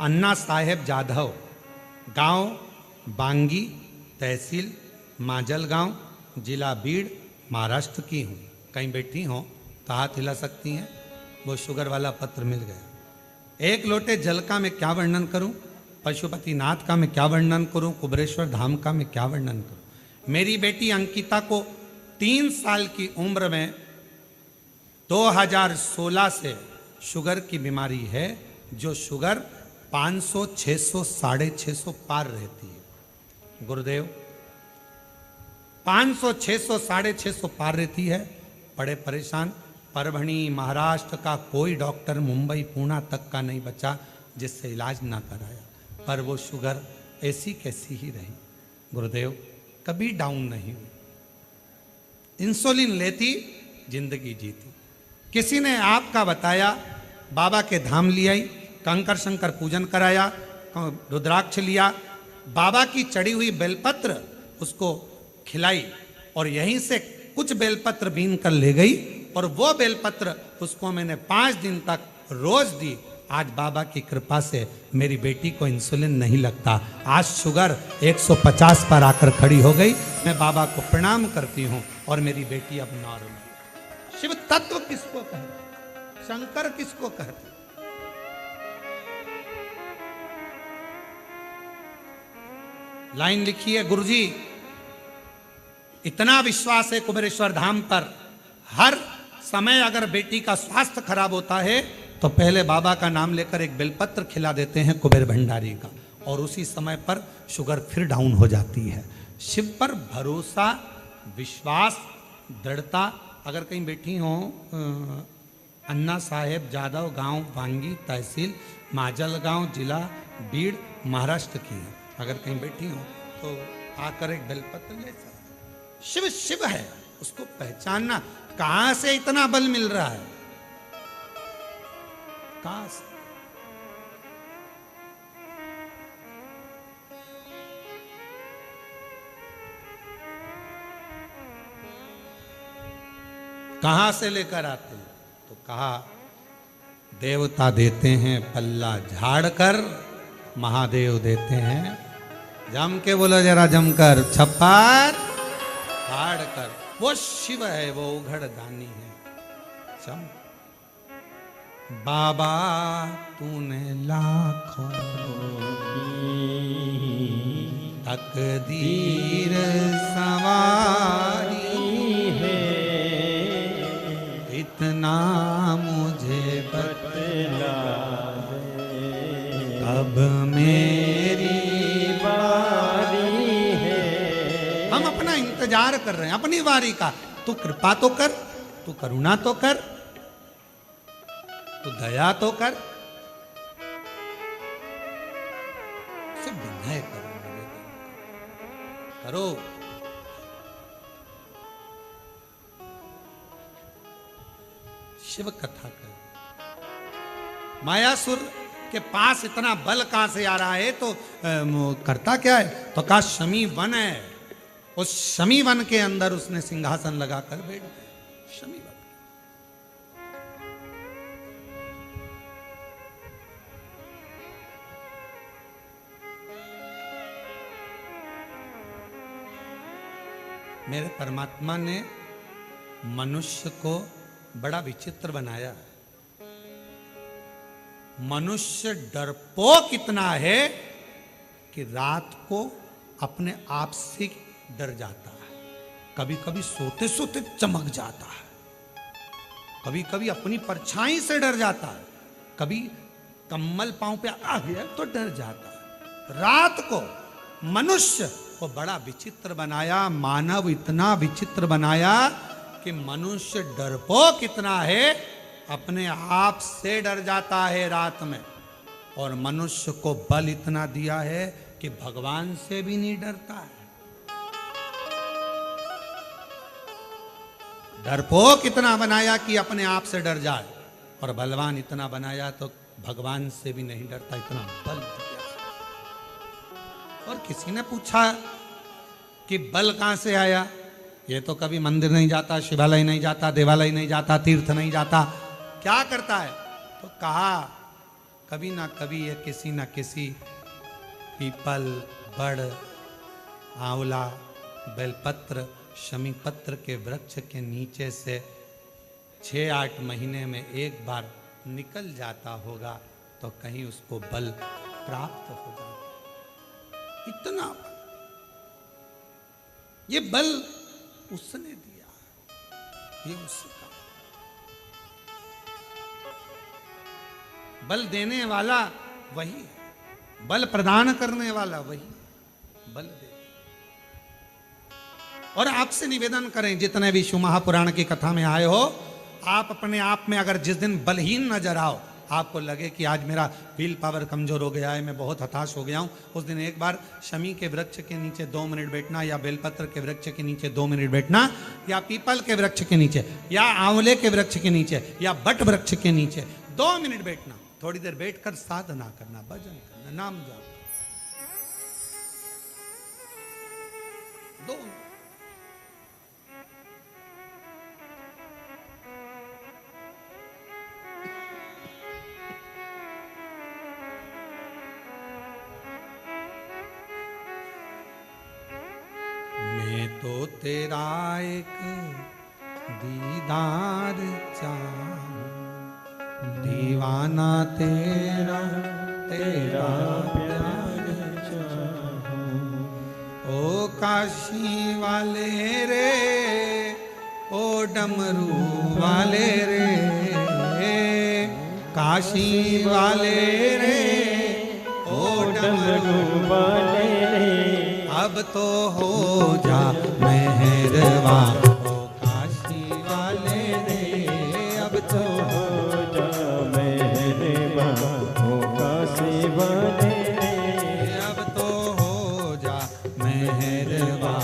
अन्ना साहेब जाधव, गांव बांगी, तहसील माजलगांव, जिला बीड़, महाराष्ट्र की हूँ। कहीं बैठी हो तो हाथ हिला सकती हैं। वो शुगर वाला पत्र मिल गया। एक लोटे जल का मैं क्या वर्णन करूं, पशुपतिनाथ का मैं क्या वर्णन करूं, कुबरेश्वर धाम का मैं क्या वर्णन करूं। मेरी बेटी अंकिता को 3 साल की उम्र में 2016 से शुगर की बीमारी है, जो शुगर 500, 600, 650 पार रहती है। गुरुदेव 500, 600, 650 पार रहती है। बड़े परेशान। परभणी, महाराष्ट्र का कोई डॉक्टर मुंबई, पूना तक का नहीं बचा जिससे इलाज ना कराया, पर वो शुगर ऐसी कैसी ही रही। गुरुदेव कभी डाउन नहीं हुई, इंसुलिन लेती, जिंदगी जीती। किसी ने आपका बताया, बाबा के धाम ले आई, कंकर शंकर पूजन कराया, रुद्राक्ष लिया, बाबा की चढ़ी हुई बेलपत्र उसको खिलाई और यहीं से कुछ बेलपत्र बीन कर ले गई और वो बेलपत्र उसको मैंने 5 दिन तक रोज दी। आज बाबा की कृपा से मेरी बेटी को इंसुलिन नहीं लगता। आज शुगर 150 पर आकर खड़ी हो गई। मैं बाबा को प्रणाम करती हूँ और मेरी बेटी अब नॉर्मल। शिव तत्व किसको कहते, शंकर किसको कहते? लाइन लिखी है, गुरुजी इतना विश्वास है कुबेरेश्वर धाम पर, हर समय अगर बेटी का स्वास्थ्य खराब होता है तो पहले बाबा का नाम लेकर एक बेलपत्र खिला देते हैं कुबेर भंडारी का, और उसी समय पर शुगर फिर डाउन हो जाती है। शिव पर भरोसा, विश्वास, दृढ़ता। अगर कहीं बैठी हो अन्ना साहेब जादव गांव वांगी तहसील माजलगांव जिला बीड़ महाराष्ट्र की है, अगर कहीं बैठी हो तो आकर एक बेलपत्र ले सकते। शिव शिव है, उसको पहचानना। कहां से इतना बल मिल रहा है, कहां से? कहां से लेकर आते हैं? तो कहा देवता देते हैं पल्ला झाड़ कर, महादेव देते हैं जम के, बोलो जरा जमकर, छप्पर फाड़ कर। वो शिव है, वो उघड़ दानी है। चम बाबा तूने लाखों तकदीर सवारी है, इतना मुझे बतला अब मेरी बारी है। हम अपना इंतजार कर रहे हैं अपनी बारी का। तू कृपा तो कर, तू करुणा तो कर, तू दया तो कर। सिर्फ विनय करो, करो। शिव कथा कर। मायासुर के पास इतना बल कहां से आ रहा है? तो करता क्या है? तो कहा शमी वन है, उस शमी वन के अंदर उसने सिंहासन लगाकर बैठ गया। शमी वन मेरे परमात्मा ने मनुष्य को बड़ा विचित्र बनाया है। मनुष्य डरपोक इतना है कि रात को अपने आप से डर जाता है। कभी कभी सोते सोते चमक जाता है, कभी कभी अपनी परछाई से डर जाता है, कभी कम्बल पांव पे आ गया तो डर जाता है। रात को मनुष्य को बड़ा विचित्र बनाया। मानव इतना विचित्र बनाया कि मनुष्य डरपोक इतना है, अपने आप से डर जाता है रात में। और मनुष्य को बल इतना दिया है कि भगवान से भी नहीं डरता है। डरपोक इतना बनाया कि अपने आप से डर जाए, और बलवान इतना बनाया तो भगवान से भी नहीं डरता, इतना बल दिया। और किसी ने पूछा कि बल कहां से आया? ये तो कभी मंदिर नहीं जाता, शिवालय नहीं जाता, देवालय नहीं जाता, तीर्थ नहीं जाता, क्या करता है? तो कहा कभी ना कभी ये किसी ना किसी पीपल, बड़, आंवला, बेलपत्र, शमी पत्र के वृक्ष के नीचे से 6-8 महीने में एक बार निकल जाता होगा तो कहीं उसको बल प्राप्त हो जाता। इतना बल, ये बल उसने दिया, ये उसका बल देने वाला वही है, बल प्रदान करने वाला वही बल दे। और आपसे निवेदन करें, जितने भी शिव महापुराण की कथा में आए हो, आप अपने आप में अगर जिस दिन बलहीन नजर आओ, आपको लगे कि आज मेरा व्हील पावर कमजोर हो गया है, मैं बहुत हताश हो गया हूं, उस दिन एक बार शमी के वृक्ष के नीचे 2 मिनट बैठना, या बेलपत्र के वृक्ष के नीचे 2 मिनट बैठना, या पीपल के वृक्ष के नीचे, या आंवले के वृक्ष के नीचे, या बट वृक्ष के नीचे 2 मिनट बैठना। थोड़ी देर बैठकर साधना करना, भजन करना, नाम जाप। दोनों। मैं तो तेरा एक दीदार चाहूं, दीवाना तेरा तेरा प्यार चाहूं। ओ काशी वाले रे, ओ डमरू वाले रे, काशी वाले रे, ओ डमरू वाले रे, अब तो हो जा मेहरवा, ओ काशी वाले रे, अब तो हो जा मेहरबा, ओ काशी वाले रे, अब तो हो जा मेहरबा,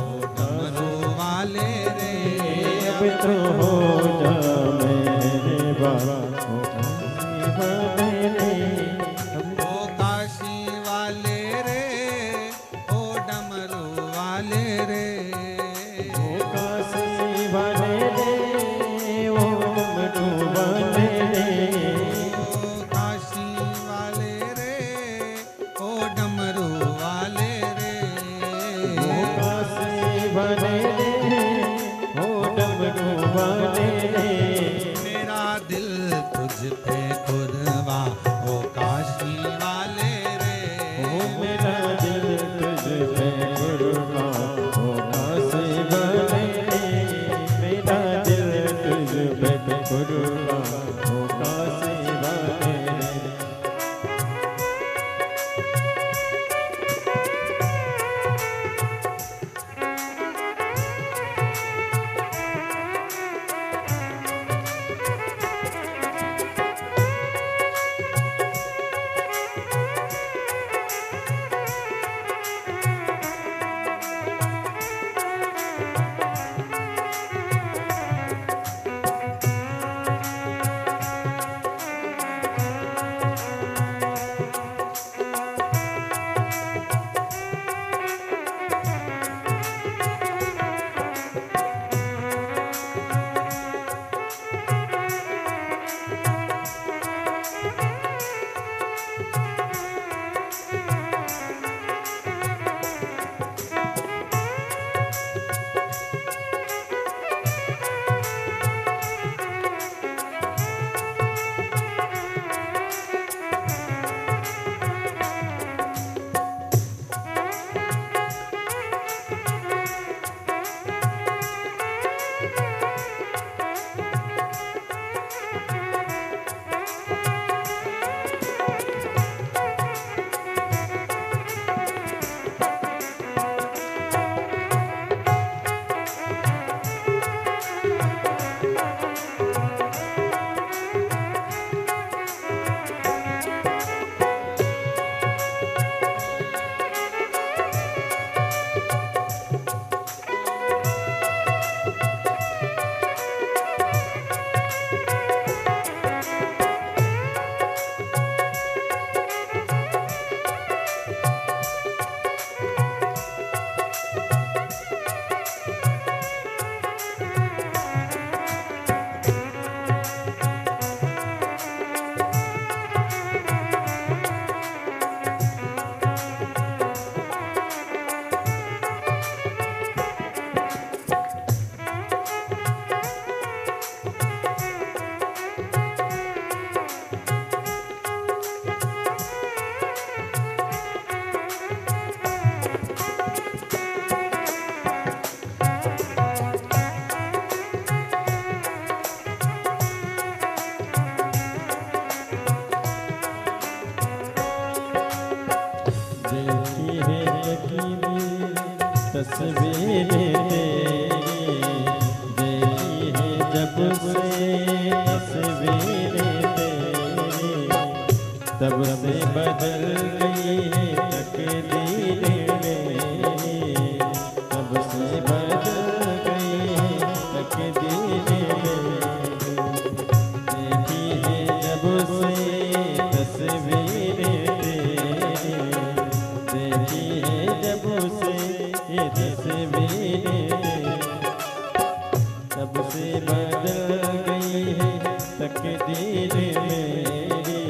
ओ डमरू वाले रे, अब तो हो जा मेहरबा, ओ काशी वाले रे, ओ काशी वाले रे, ओ डमरू वाले रे, ओ काशी वाले रे, ओ डमरू वाले रे, ओ काशी वाले रे, ओ डमरू वाले रे, ओ काशी वाले रे, ओ डमरू वाले रे, मेरा दिल तुझ पे कुर्बा, ओ काशी वाले रे, ओ मेरा दिल तुझ पे कुर्बा, ओ काशी वाले रे, मेरा दिल तुझ पे कुर्बा, ओ काशी वाले रे। तस्वीर तेरी देखी है जब से तस्वीर तेरी, तब से बदल गई है तकदीर मेरी, तब से बदल गई है तकदीर मेरी, देखी है जब से तस्वीर तेरी, देखी है जब से ये तस्वीर बदल गई है तकदीर मेरी,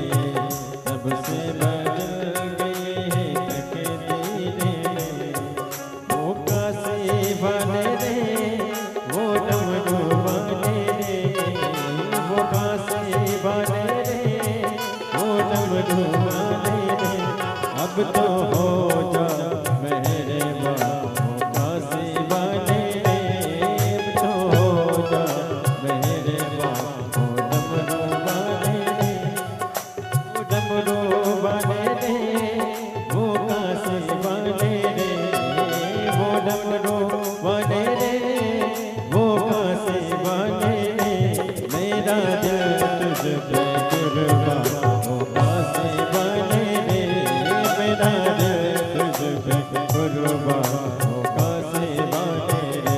तब से बदल गई है तकदीर मेरी। वो काशी वाले रे, वो डमरू वाले रे, वो काशी वाले रे, वो डमरू वाले रे। अब तो हो जा मेहरबान वो काशी वाले रे, अब तो हो जा मेहरबान वो डमरू वाले रे, वो डमरू वाले रे, वो काशी वाले रे, वो डमरू वाले रे, वो काशी वाले रे। मेरा दिल तुझ पे कुर्बान वो काशी वाले रे, मेरा दिल तुझ पे कुर्बान वो काशी वाले रे।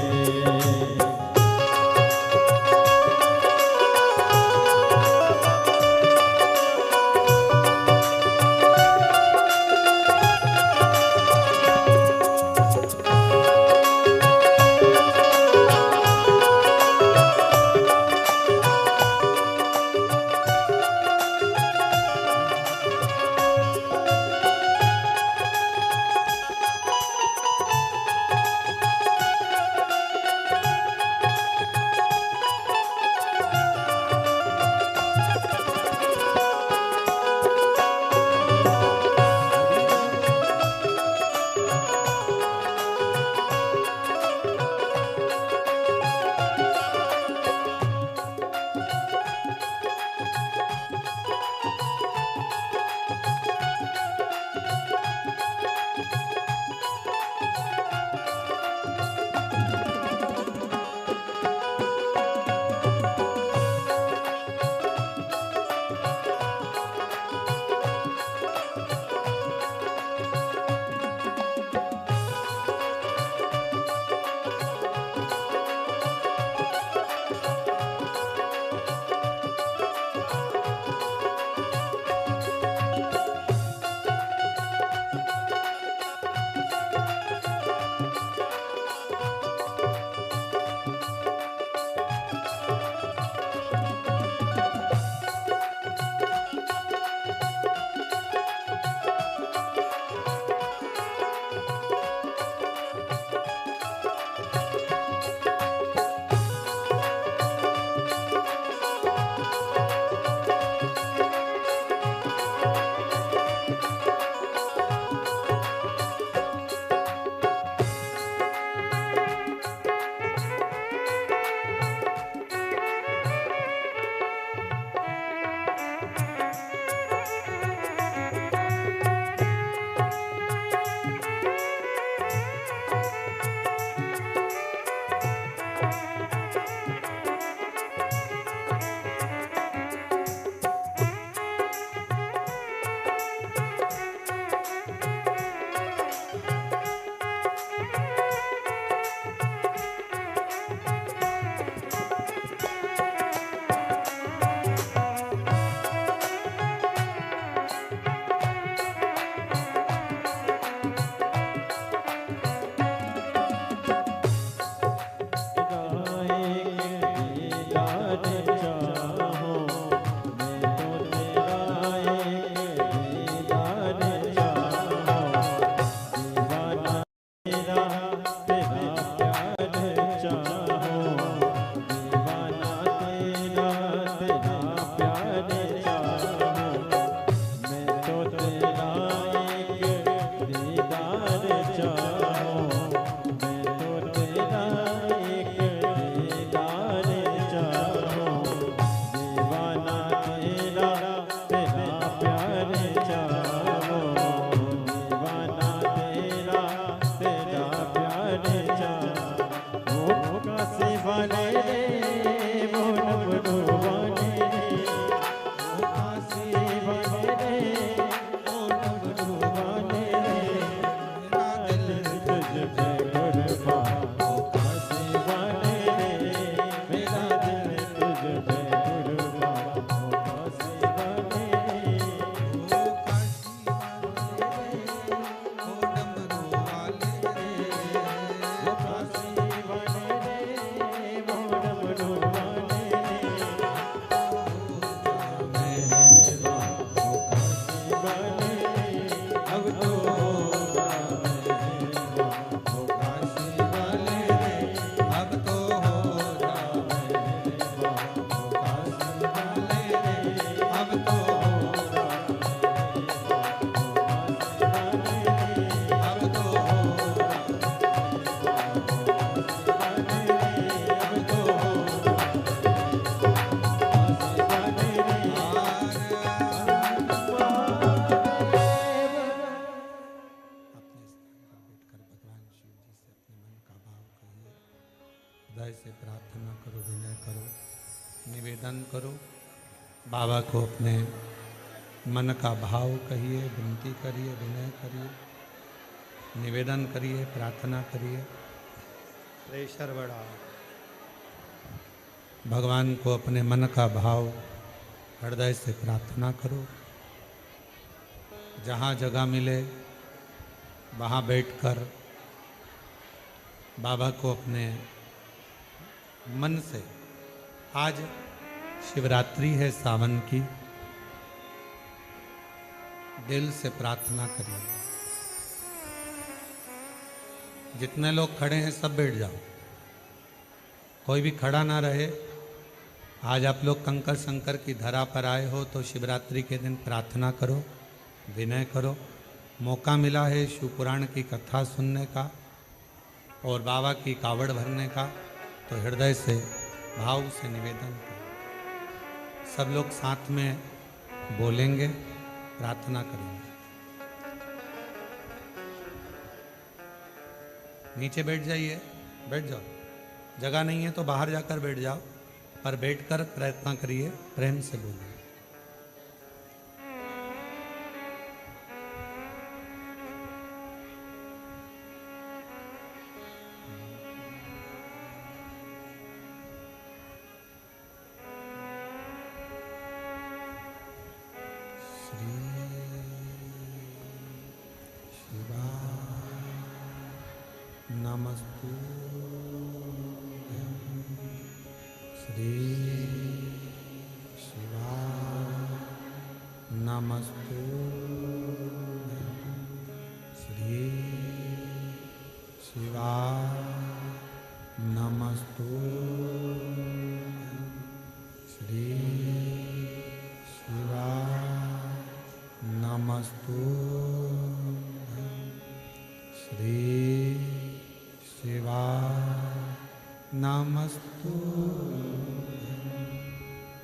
निवेदन करो, बाबा को अपने मन का भाव कहिए, विनती करिए, विनय करिए, निवेदन करिए, प्रार्थना करिए। प्रेशर बढ़ा, भगवान को अपने मन का भाव हृदय से प्रार्थना करो। जहाँ जगह मिले वहाँ बैठकर बाबा को अपने मन से, आज शिवरात्रि है सावन की, दिल से प्रार्थना करिए। जितने लोग खड़े हैं सब बैठ जाओ, कोई भी खड़ा ना रहे। आज आप लोग कंकर शंकर की धरा पर आए हो तो शिवरात्रि के दिन प्रार्थना करो, विनय करो। मौका मिला है शिव पुराण की कथा सुनने का और बाबा की कावड़ भरने का, तो हृदय से भाव से निवेदन करो। सब लोग साथ में बोलेंगे, प्रार्थना करेंगे। नीचे बैठ जाइए, बैठ जाओ। जगह नहीं है तो बाहर जाकर बैठ जाओ, पर बैठकर प्रयत्न करिए, प्रेम से बोलिए। नमस्तु श्री शिवाय, नमस्तु श्री शिवाय, नमस्तु श्री शिवाय, नमस्तु श्री शिवाय, नमस्तु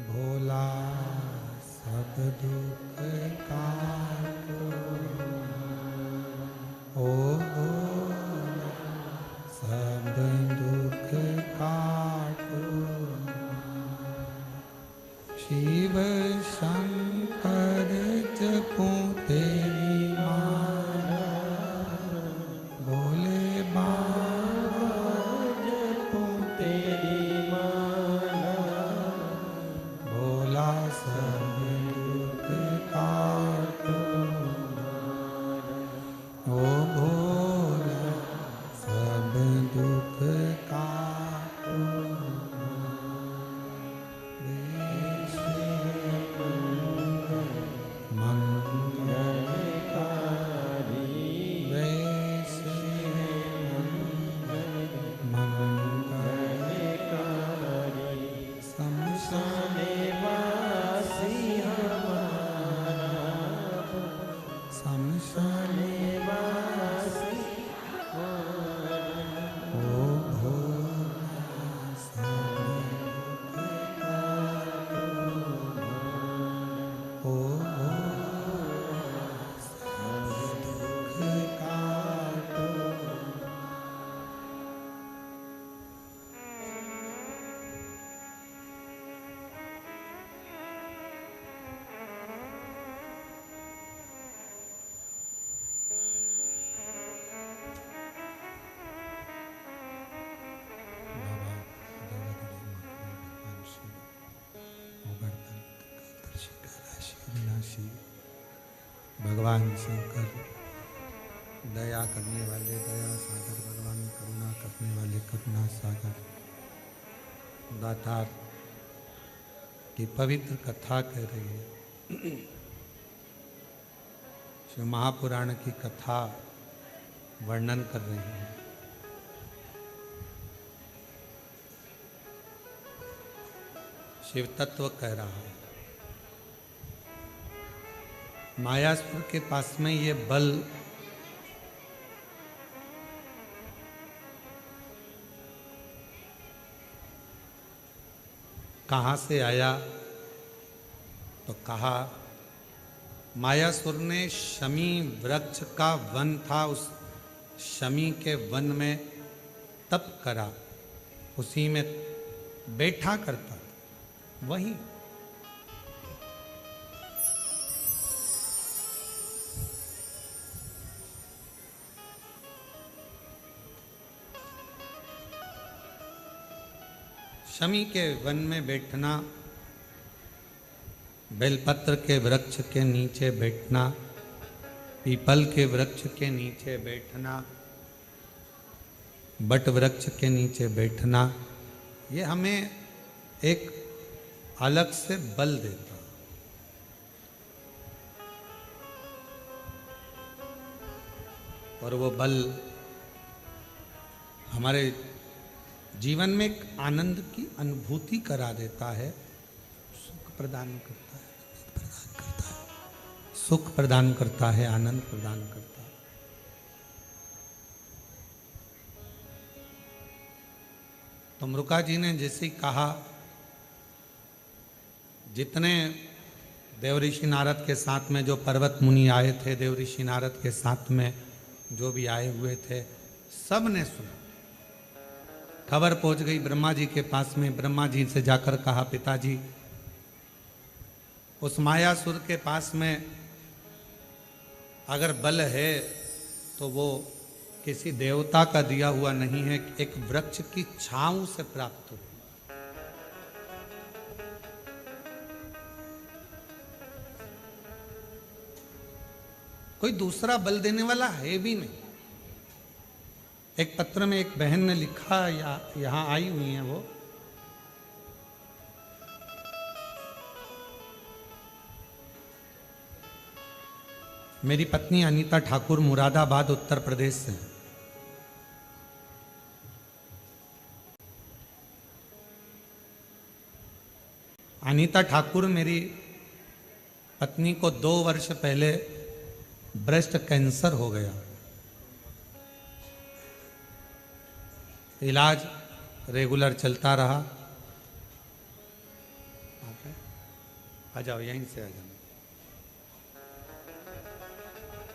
भोला सब दुख काटो, ओ भोला सब दुख काटो। शिव शंकर जपो तेरी माला, भोले बाबा जपो तेरी माला, भोला सब दुख काटो, ओ भोला सब दुख काटो। भगवान शंकर दया करने वाले दया सागर, भगवान करुणा करने वाले करुणा सागर, दातार की पवित्र कथा कह रही है। शिव महापुराण की कथा वर्णन कर रही है। शिव तत्व कह रहा है। मायासुर के पास में ये बल कहाँ से आया, तो कहा मायासुर ने शमी वृक्ष का वन था, उस शमी के वन में तप करा, उसी में बैठा करता था। वही शमी के वन में बैठना, बेलपत्र के वृक्ष के नीचे बैठना, पीपल के वृक्ष के नीचे बैठना, बट वृक्ष के नीचे बैठना, ये हमें एक अलग से बल देता। और वो बल हमारे जीवन में एक आनंद की अनुभूति करा देता है, सुख प्रदान करता है, सुख प्रदान करता है, आनंद प्रदान करता है। तो मृका जी ने जैसे कहा, जितने देवऋषि नारद के साथ में जो पर्वत मुनि आए थे, देवऋषि नारद के साथ में जो भी आए हुए थे, सब ने सुना। खबर पहुंच गई ब्रह्मा जी के पास में। ब्रह्मा जी से जाकर कहा, पिताजी, उस मायासुर के पास में अगर बल है तो वो किसी देवता का दिया हुआ नहीं है, एक वृक्ष की छांव से प्राप्त हो। कोई दूसरा बल देने वाला है भी नहीं। एक पत्र में एक बहन ने लिखा, या यहां आई हुई है वो, मेरी पत्नी अनीता ठाकुर मुरादाबाद उत्तर प्रदेश से है। अनीता ठाकुर मेरी पत्नी को 2 वर्ष पहले ब्रेस्ट कैंसर हो गया। इलाज रेगुलर चलता रहा। आ जाओ, यहीं से आ जाओ।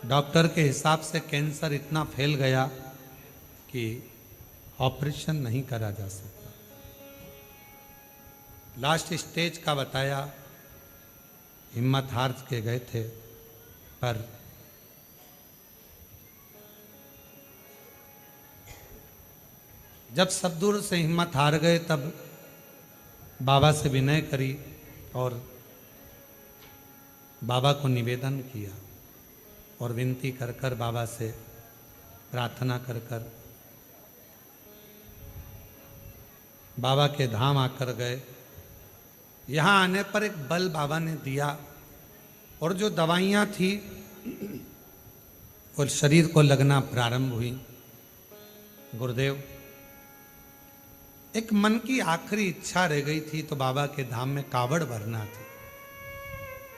डॉक्टर के हिसाब से कैंसर इतना फैल गया कि ऑपरेशन नहीं करा जा सकता। लास्ट स्टेज का बताया, हिम्मत हार के गए थे, पर जब सब दूर से हिम्मत हार गए तब बाबा से विनय करी और बाबा को निवेदन किया और विनती कर कर बाबा से प्रार्थना कर कर बाबा के धाम आकर गए। यहाँ आने पर एक बल बाबा ने दिया और जो दवाइयाँ थी वो शरीर को लगना प्रारंभ हुई। गुरुदेव, एक मन की आखिरी इच्छा रह गई थी, तो बाबा के धाम में कावड़ भरना थी।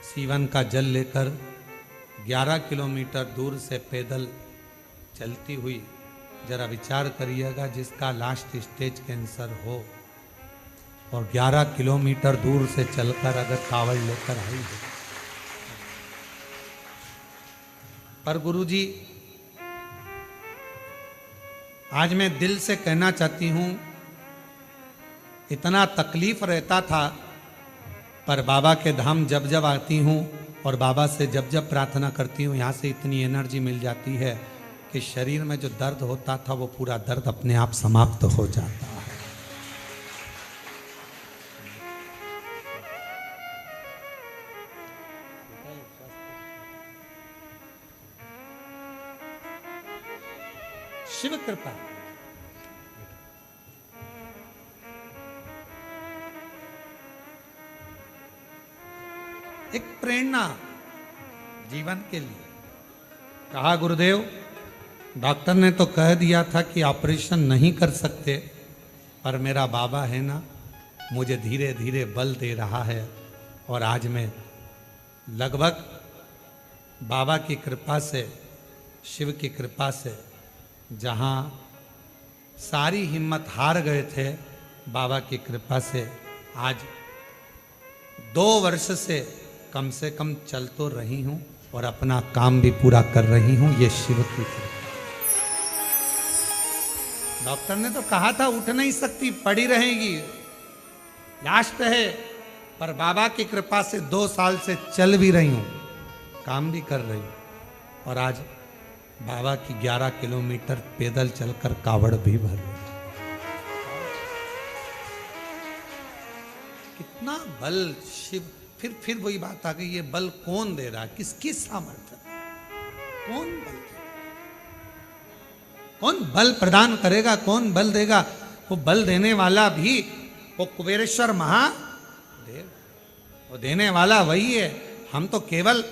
सीवन का जल लेकर 11 किलोमीटर दूर से पैदल चलती हुई। जरा विचार करिएगा, जिसका लास्ट स्टेज कैंसर हो और 11 किलोमीटर दूर से चलकर अगर कावड़ लेकर आई हो। पर गुरुजी, आज मैं दिल से कहना चाहती हूं, इतना तकलीफ रहता था, पर बाबा के धाम जब जब आती हूँ और बाबा से जब जब प्रार्थना करती हूँ, यहाँ से इतनी एनर्जी मिल जाती है कि शरीर में जो दर्द होता था वो पूरा दर्द अपने आप समाप्त हो जाता है। शिव कृपा। एक प्रेरणा जीवन के लिए। कहा, गुरुदेव, डॉक्टर ने तो कह दिया था कि ऑपरेशन नहीं कर सकते, पर मेरा बाबा है ना, मुझे धीरे धीरे बल दे रहा है। और आज मैं लगभग बाबा की कृपा से, शिव की कृपा से, जहाँ सारी हिम्मत हार गए थे, बाबा की कृपा से आज 2 वर्ष से कम चल तो रही हूं और अपना काम भी पूरा कर रही हूं। ये शिव की कृपा। डॉक्टर ने तो कहा था उठ नहीं सकती, पड़ी रहेगी, लास्ट है, पर बाबा की कृपा से 2 साल से चल भी रही हूं, काम भी कर रही हूं, और आज बाबा की 11 किलोमीटर पैदल चलकर कावड़ भी भर रही हूं। कितना बल शिव, फिर वही बात आ गई, ये बल कौन दे रहा है, किसकी सामर्थ्य, कौन बल देगा? कौन बल प्रदान करेगा, कौन बल देगा? वो बल देने वाला भी वो कुबेरेश्वर महादेव, वो देने वाला वही है। हम तो केवल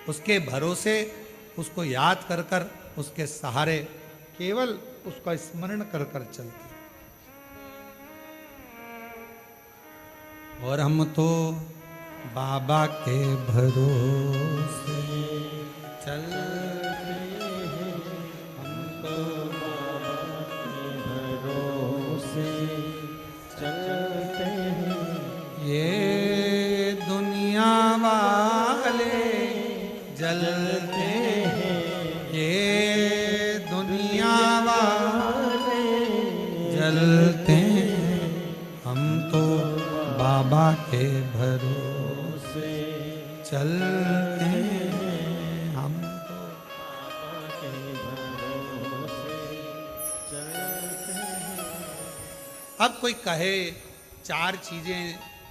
उसके भरोसे, उसको याद कर कर, उसके सहारे केवल उसका स्मरण कर कर चलते। और हम तो बाबा के भरोसे चलते हैं, हम तो बाबा के भरोसे चलते हैं। ये दुनिया वाले जलते हैं, ये दुनिया वाले जलते हैं, हम तो बाबा के भरोसे चलते हैं, हम तो बाबा के भरोसे चलते हैं। अब कोई कहे 4 चीजें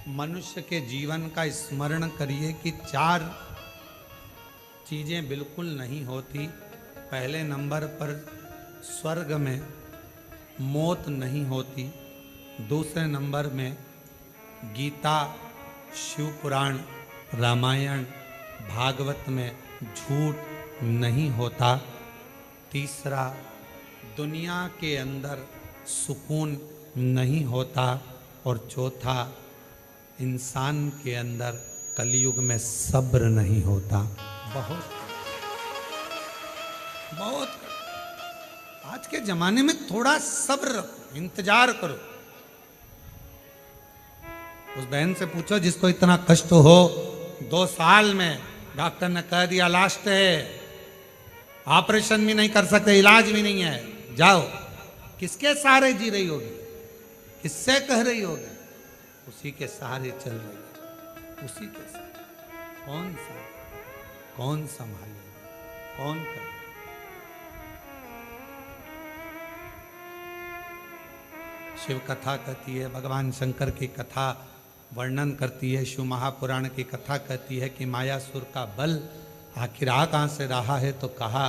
मनुष्य के जीवन का स्मरण करिए कि 4 चीजें बिल्कुल नहीं होती। पहले नंबर पर स्वर्ग में मौत नहीं होती, दूसरे नंबर में गीता, शिव पुराण, रामायण, भागवत में झूठ नहीं होता, तीसरा दुनिया के अंदर सुकून नहीं होता, और चौथा इंसान के अंदर कलयुग में सब्र नहीं होता। बहुत बहुत आज के जमाने में थोड़ा सब्र रखो, इंतजार करो। उस बहन से पूछो जिसको इतना कष्ट हो, 2 साल में डॉक्टर ने कह दिया लास्ट है, ऑपरेशन भी नहीं कर सकते, इलाज भी नहीं है, जाओ। किसके सहारे जी रही होगी, किससे कह रही होगी? उसी के सहारे चल रही है, उसी के सहारे। कौन संभालेगा, कौन करे? शिव कथा कहती है, भगवान शंकर की कथा वर्णन करती है, शिव महापुराण की कथा कहती है कि मायासुर का बल आखिर आ कहाँ से रहा है, तो कहा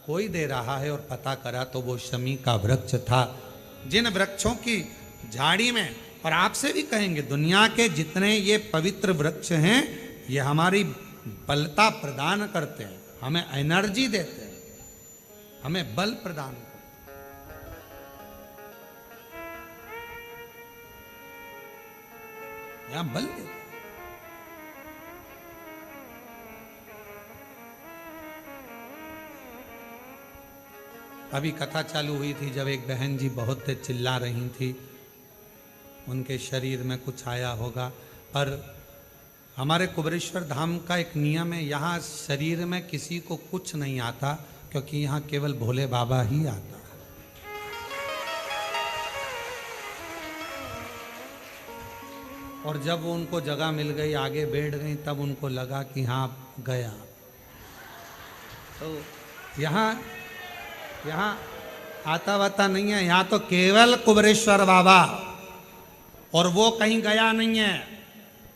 कोई दे रहा है, और पता करा तो वो शमी का वृक्ष था। जिन वृक्षों की झाड़ी में, और आपसे भी कहेंगे दुनिया के जितने ये पवित्र वृक्ष हैं, ये हमारी बलता प्रदान करते हैं, हमें एनर्जी देते हैं, हमें बल प्रदान करते हैं। यहां बल देते हैं। अभी कथा चालू हुई थी जब एक बहन जी बहुत चिल्ला रही थी, उनके शरीर में कुछ आया होगा। पर हमारे कुबेरेश्वर धाम का एक नियम है, यहाँ शरीर में किसी को कुछ नहीं आता, क्योंकि यहाँ केवल भोले बाबा ही आता है। और जब वो उनको जगह मिल गई, आगे बैठ गई, तब उनको लगा कि हाँ गया। तो यहाँ आता वाता नहीं है, यहाँ तो केवल कुबेरेश्वर बाबा, और वो कहीं गया नहीं है।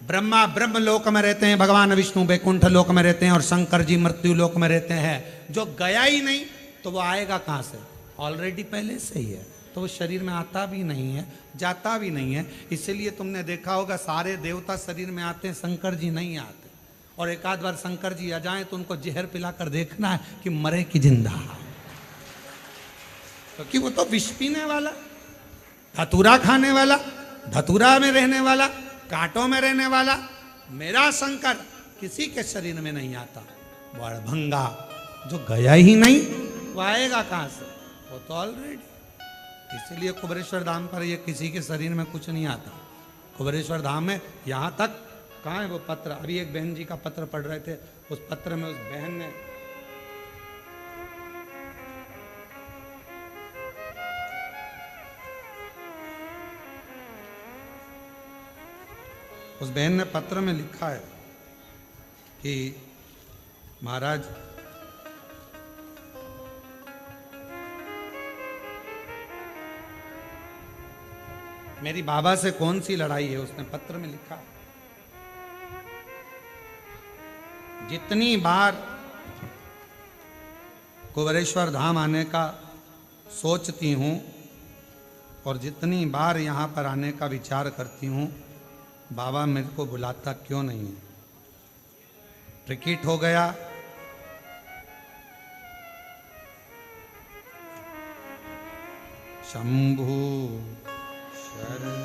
ब्रह्मा ब्रह्म लोक में रहते हैं, भगवान विष्णु वैकुंठ लोक में रहते हैं, और शंकर जी मृत्यु लोक में रहते हैं। जो गया ही नहीं तो वो आएगा कहाँ से? ऑलरेडी पहले से ही है, तो वो शरीर में आता भी नहीं है, जाता भी नहीं है। इसीलिए तुमने देखा होगा सारे देवता शरीर में आते हैं, शंकर जी नहीं आते। और एक आध बार शंकर जी आ जाएं तो उनको जहर पिलाकर देखना है कि मरे कि जिंदा, क्योंकि वो तो विष पीने वाला, धतूरा खाने वाला, धतूरा में रहने वाला, कांटों में रहने वाला मेरा शंकर किसी के शरीर में नहीं आता। बड़भंगा जो गया ही नहीं वो आएगा कहां से? वो तो ऑलरेडी। इसीलिए कुबेरेश्वर धाम पर ये किसी के शरीर में कुछ नहीं आता। कुबेरेश्वर धाम में यहाँ तक कहाँ है वो पत्र? अभी एक बहन जी का पत्र पढ़ रहे थे, उस पत्र में उस बहन ने उस बहन ने पत्र में लिखा है कि महाराज, मेरी बाबा से कौन सी लड़ाई है, उसने पत्र में लिखा, जितनी बार कुबेरेश्वर धाम आने का सोचती हूँ और जितनी बार यहाँ पर आने का विचार करती हूँ, बाबा मेरे को बुलाता क्यों नहीं है। टिकट हो गया, शंभु शरण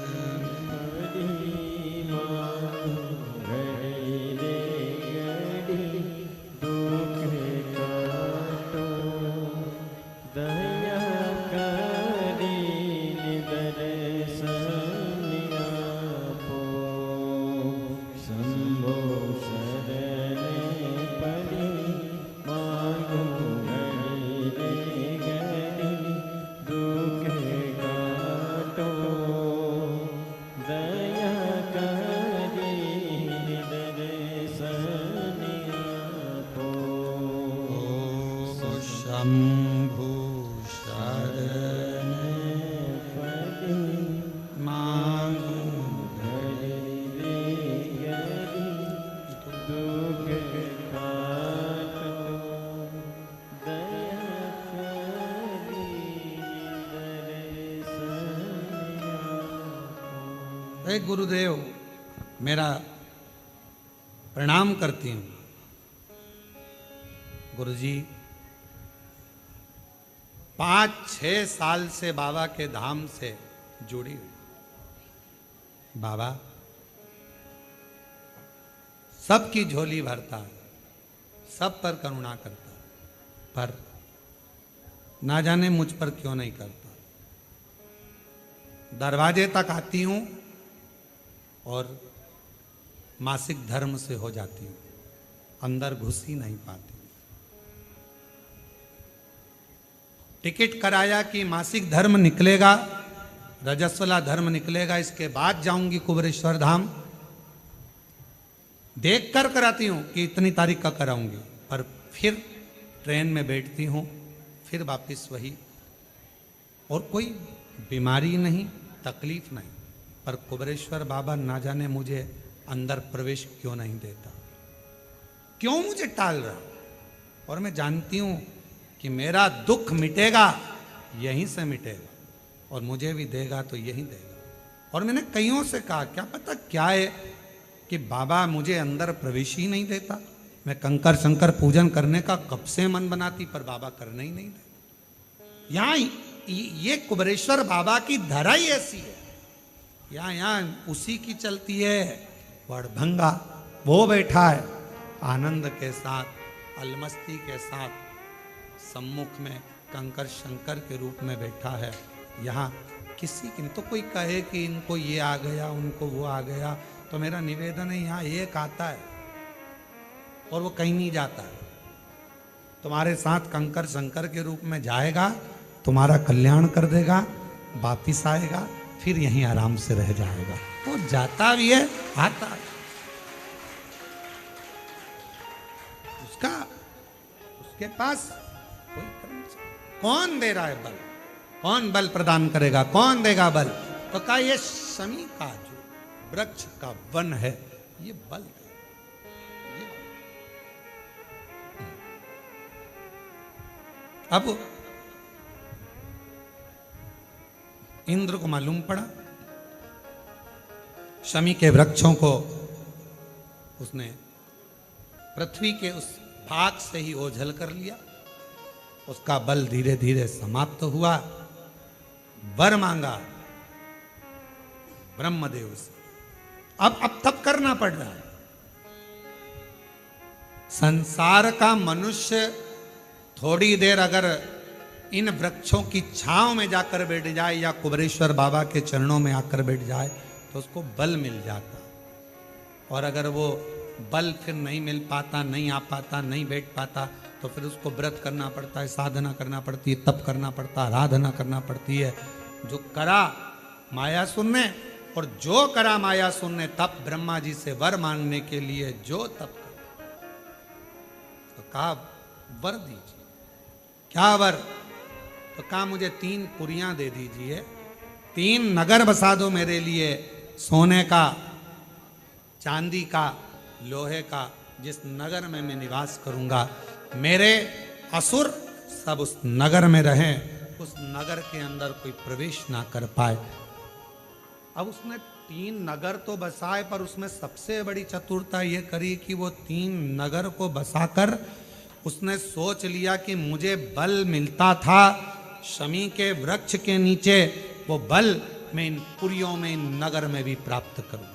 गुरुदेव, मेरा प्रणाम करती हूँ। गुरुजी 5-6 साल से बाबा के धाम से जुड़ी हुई। बाबा सबकी झोली भरता है, सब पर करुणा करता है, पर ना जाने मुझ पर क्यों नहीं करता। दरवाजे तक आती हूँ और मासिक धर्म से हो जाती हूँ, अंदर घुस ही नहीं पाती। टिकट कराया कि मासिक धर्म निकलेगा, रजस्वला धर्म निकलेगा, इसके बाद जाऊंगी कुबेरेश्वर धाम। देख कर कराती हूँ कि इतनी तारीख का कराऊंगी, पर फिर ट्रेन में बैठती हूँ, फिर वापस वही। और कोई बीमारी नहीं, तकलीफ नहीं, पर कुबेरेश्वर बाबा ना जाने मुझे अंदर प्रवेश क्यों नहीं देता, क्यों मुझे टाल रहा। और मैं जानती हूं कि मेरा दुख मिटेगा यहीं से मिटेगा, और मुझे भी देगा तो यहीं देगा। और मैंने कईयों से कहा, क्या पता क्या है कि बाबा मुझे अंदर प्रवेश ही नहीं देता। मैं कंकर शंकर पूजन करने का कब से मन बनाती, पर बाबा करने ही नहीं देता। यहाँ ये कुबेरेश्वर बाबा की धरा ही ऐसी है, यहाँ उसी की चलती है। वड़भंगा वो बैठा है आनंद के साथ, अलमस्ती के साथ, सम्मुख में कंकर शंकर के रूप में बैठा है। यहाँ किसी की तो कोई कहे कि इनको ये आ गया, उनको वो आ गया, तो मेरा निवेदन है यहाँ एक आता है और वो कहीं नहीं जाता है। तुम्हारे साथ कंकर शंकर के रूप में जाएगा, तुम्हारा कल्याण कर देगा, वापिस आएगा, फिर यहीं आराम से रह जाएगा। वो जाता भी है, आता है। उसके पास कोई कौन दे रहा है बल, कौन बल प्रदान करेगा, कौन देगा बल। तो कहा ये शमी का जो वृक्ष का वन है, ये बल है। अब इंद्र को मालूम पड़ा, शमी के वृक्षों को उसने पृथ्वी के उस भाग से ही ओझल कर लिया। उसका बल धीरे धीरे समाप्त हुआ। वर मांगा ब्रह्मदेव से, अब तब करना पड़ रहा है। संसार का मनुष्य थोड़ी देर अगर इन वृक्षों की छांव में जाकर बैठ जाए या कुबेरेश्वर बाबा के चरणों में आकर बैठ जाए तो उसको बल मिल जाता। और अगर वो बल फिर नहीं मिल पाता, नहीं आ पाता, नहीं बैठ पाता, तो फिर उसको व्रत करना पड़ता है, साधना करना पड़ती है, तप करना पड़ता है, आराधना करना पड़ती है। जो करा मायासुर ने, और जो करा मायासुर ने तप, ब्रह्मा जी से वर मांगने के लिए जो तप करा, तो कहा वर दीजिए। क्या वर? तो कहा मुझे 3 पुरियां दे दीजिए, 3 नगर बसा दो मेरे लिए, सोने का, चांदी का, लोहे का, जिस नगर में मैं निवास करूंगा, मेरे असुर सब उस नगर में रहें, उस नगर के अंदर कोई प्रवेश ना कर पाए। अब उसने 3 नगर तो बसाए, पर उसमें सबसे बड़ी चतुरता ये करी कि वो 3 नगर को बसाकर उसने सोच लिया कि मुझे बल मिलता था शमी के वृक्ष के नीचे, वो बल मैं इन पुरियों में, इन नगर में भी प्राप्त करूं।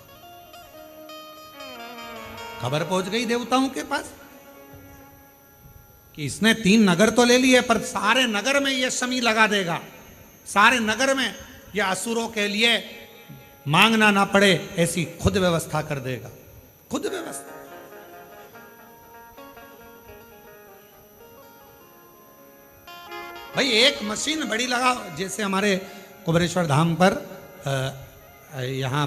खबर पहुंच गई देवताओं के पास कि इसने 3 नगर तो ले लिए, पर सारे नगर में ये शमी लगा देगा, सारे नगर में ये असुरों के लिए मांगना ना पड़े ऐसी खुद व्यवस्था कर देगा। खुद व्यवस्था। भाई एक मशीन बड़ी लगा, जैसे हमारे कुबेरेश्वर धाम पर यहाँ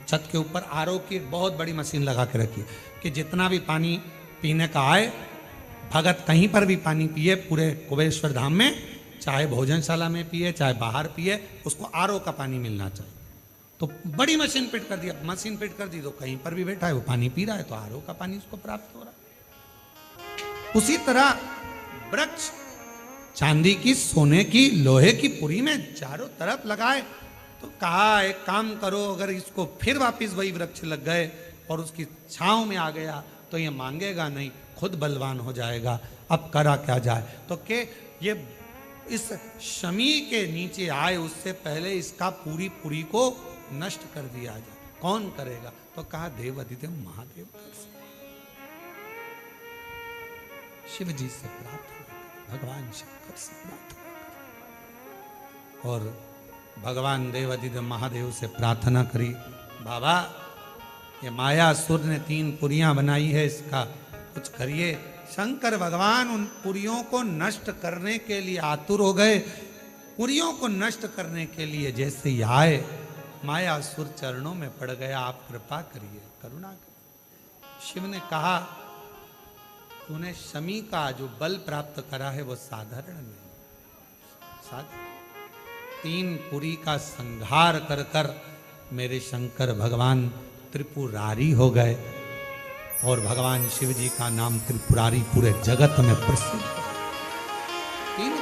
छत के ऊपर आरओ की बहुत बड़ी मशीन लगा के रखी कि जितना भी पानी पीने का आए, भगत कहीं पर भी पानी पिए पूरे कुबेरेश्वर धाम में, चाहे भोजनशाला में पिए चाहे बाहर पिए, उसको आरओ का पानी मिलना चाहिए। तो बड़ी मशीन फिट कर दिया, मशीन फिट कर दी तो कहीं पर भी बैठा है वो पानी पी रहा है, तो आरओ का पानी उसको प्राप्त हो रहा है। उसी तरह वृक्ष चांदी की, सोने की, लोहे की पुरी में चारों तरफ लगाए, तो कहा एक काम करो, अगर इसको फिर वापिस वही वृक्ष लग गए और उसकी छांव में आ गया तो ये मांगेगा नहीं, खुद बलवान हो जाएगा। अब करा क्या जाए? तो के ये इस शमी के नीचे आए उससे पहले इसका पूरी पुरी को नष्ट कर दिया जाए। कौन करेगा? तो कहा देव अधिदेव महादेव कर सकते। शिव जी से प्रार्थना, भगवान शंकर से प्रार्थना, और भगवान देव अधिदेव महादेव से प्रार्थना करी, बाबा ये मायासुर ने 3 पुरियां बनाई है, इसका कुछ करिए। शंकर भगवान उन पुरियों को नष्ट करने के लिए आतुर हो गए। पुरियों को नष्ट करने के लिए जैसे ही आए, मायासुर चरणों में पड़ गया, आप कृपा करिए, करुणा करिए। शिव ने कहा तूने शमी का जो बल प्राप्त करा है वो साधारण नहीं, साधारण 3 पुरी का संहार कर कर मेरे शंकर भगवान त्रिपुरारी हो गए, और भगवान शिव जी का नाम त्रिपुरारी पूरे जगत में प्रसिद्ध है। 3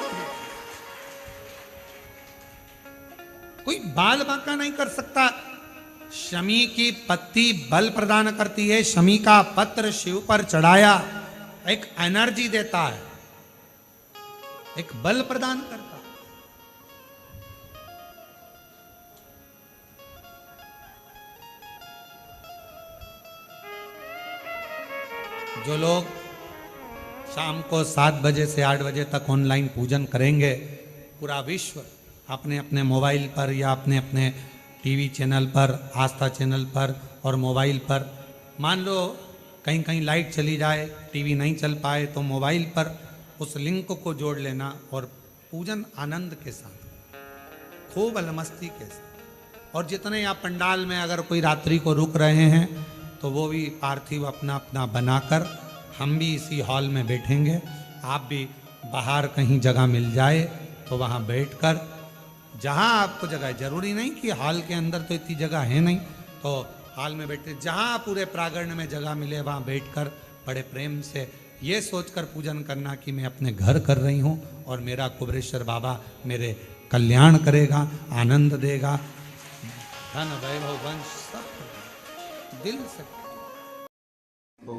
कोई बाल बांका नहीं कर सकता। शमी की पत्ती बल प्रदान करती है, शमी का पत्र शिव पर चढ़ाया एक एनर्जी देता है, एक बल प्रदान करता है। जो लोग शाम को 7 बजे से 8 बजे तक ऑनलाइन पूजन करेंगे, पूरा विश्व अपने अपने मोबाइल पर या अपने अपने टीवी चैनल पर, आस्था चैनल पर और मोबाइल पर, मान लो कहीं कहीं लाइट चली जाए, टीवी नहीं चल पाए, तो मोबाइल पर उस लिंक को जोड़ लेना और पूजन आनंद के साथ, खूब अलमस्ती के साथ। और जितने यहाँ पंडाल में अगर कोई रात्रि को रुक रहे हैं तो वो भी पार्थिव अपना अपना बनाकर, हम भी इसी हॉल में बैठेंगे, आप भी बाहर कहीं जगह मिल जाए तो वहाँ बैठकर, जहाँ आपको जगह, जरूरी नहीं कि हॉल के अंदर तो इतनी जगह है नहीं, तो हॉल में बैठे, जहाँ पूरे प्रांगण में जगह मिले वहाँ बैठकर बड़े प्रेम से ये सोचकर पूजन करना कि मैं अपने घर कर रही हूँ और मेरा कुबेरेश्वर बाबा मेरे कल्याण करेगा, आनंद देगा, धन वैभव वंश सब दिल से। ओ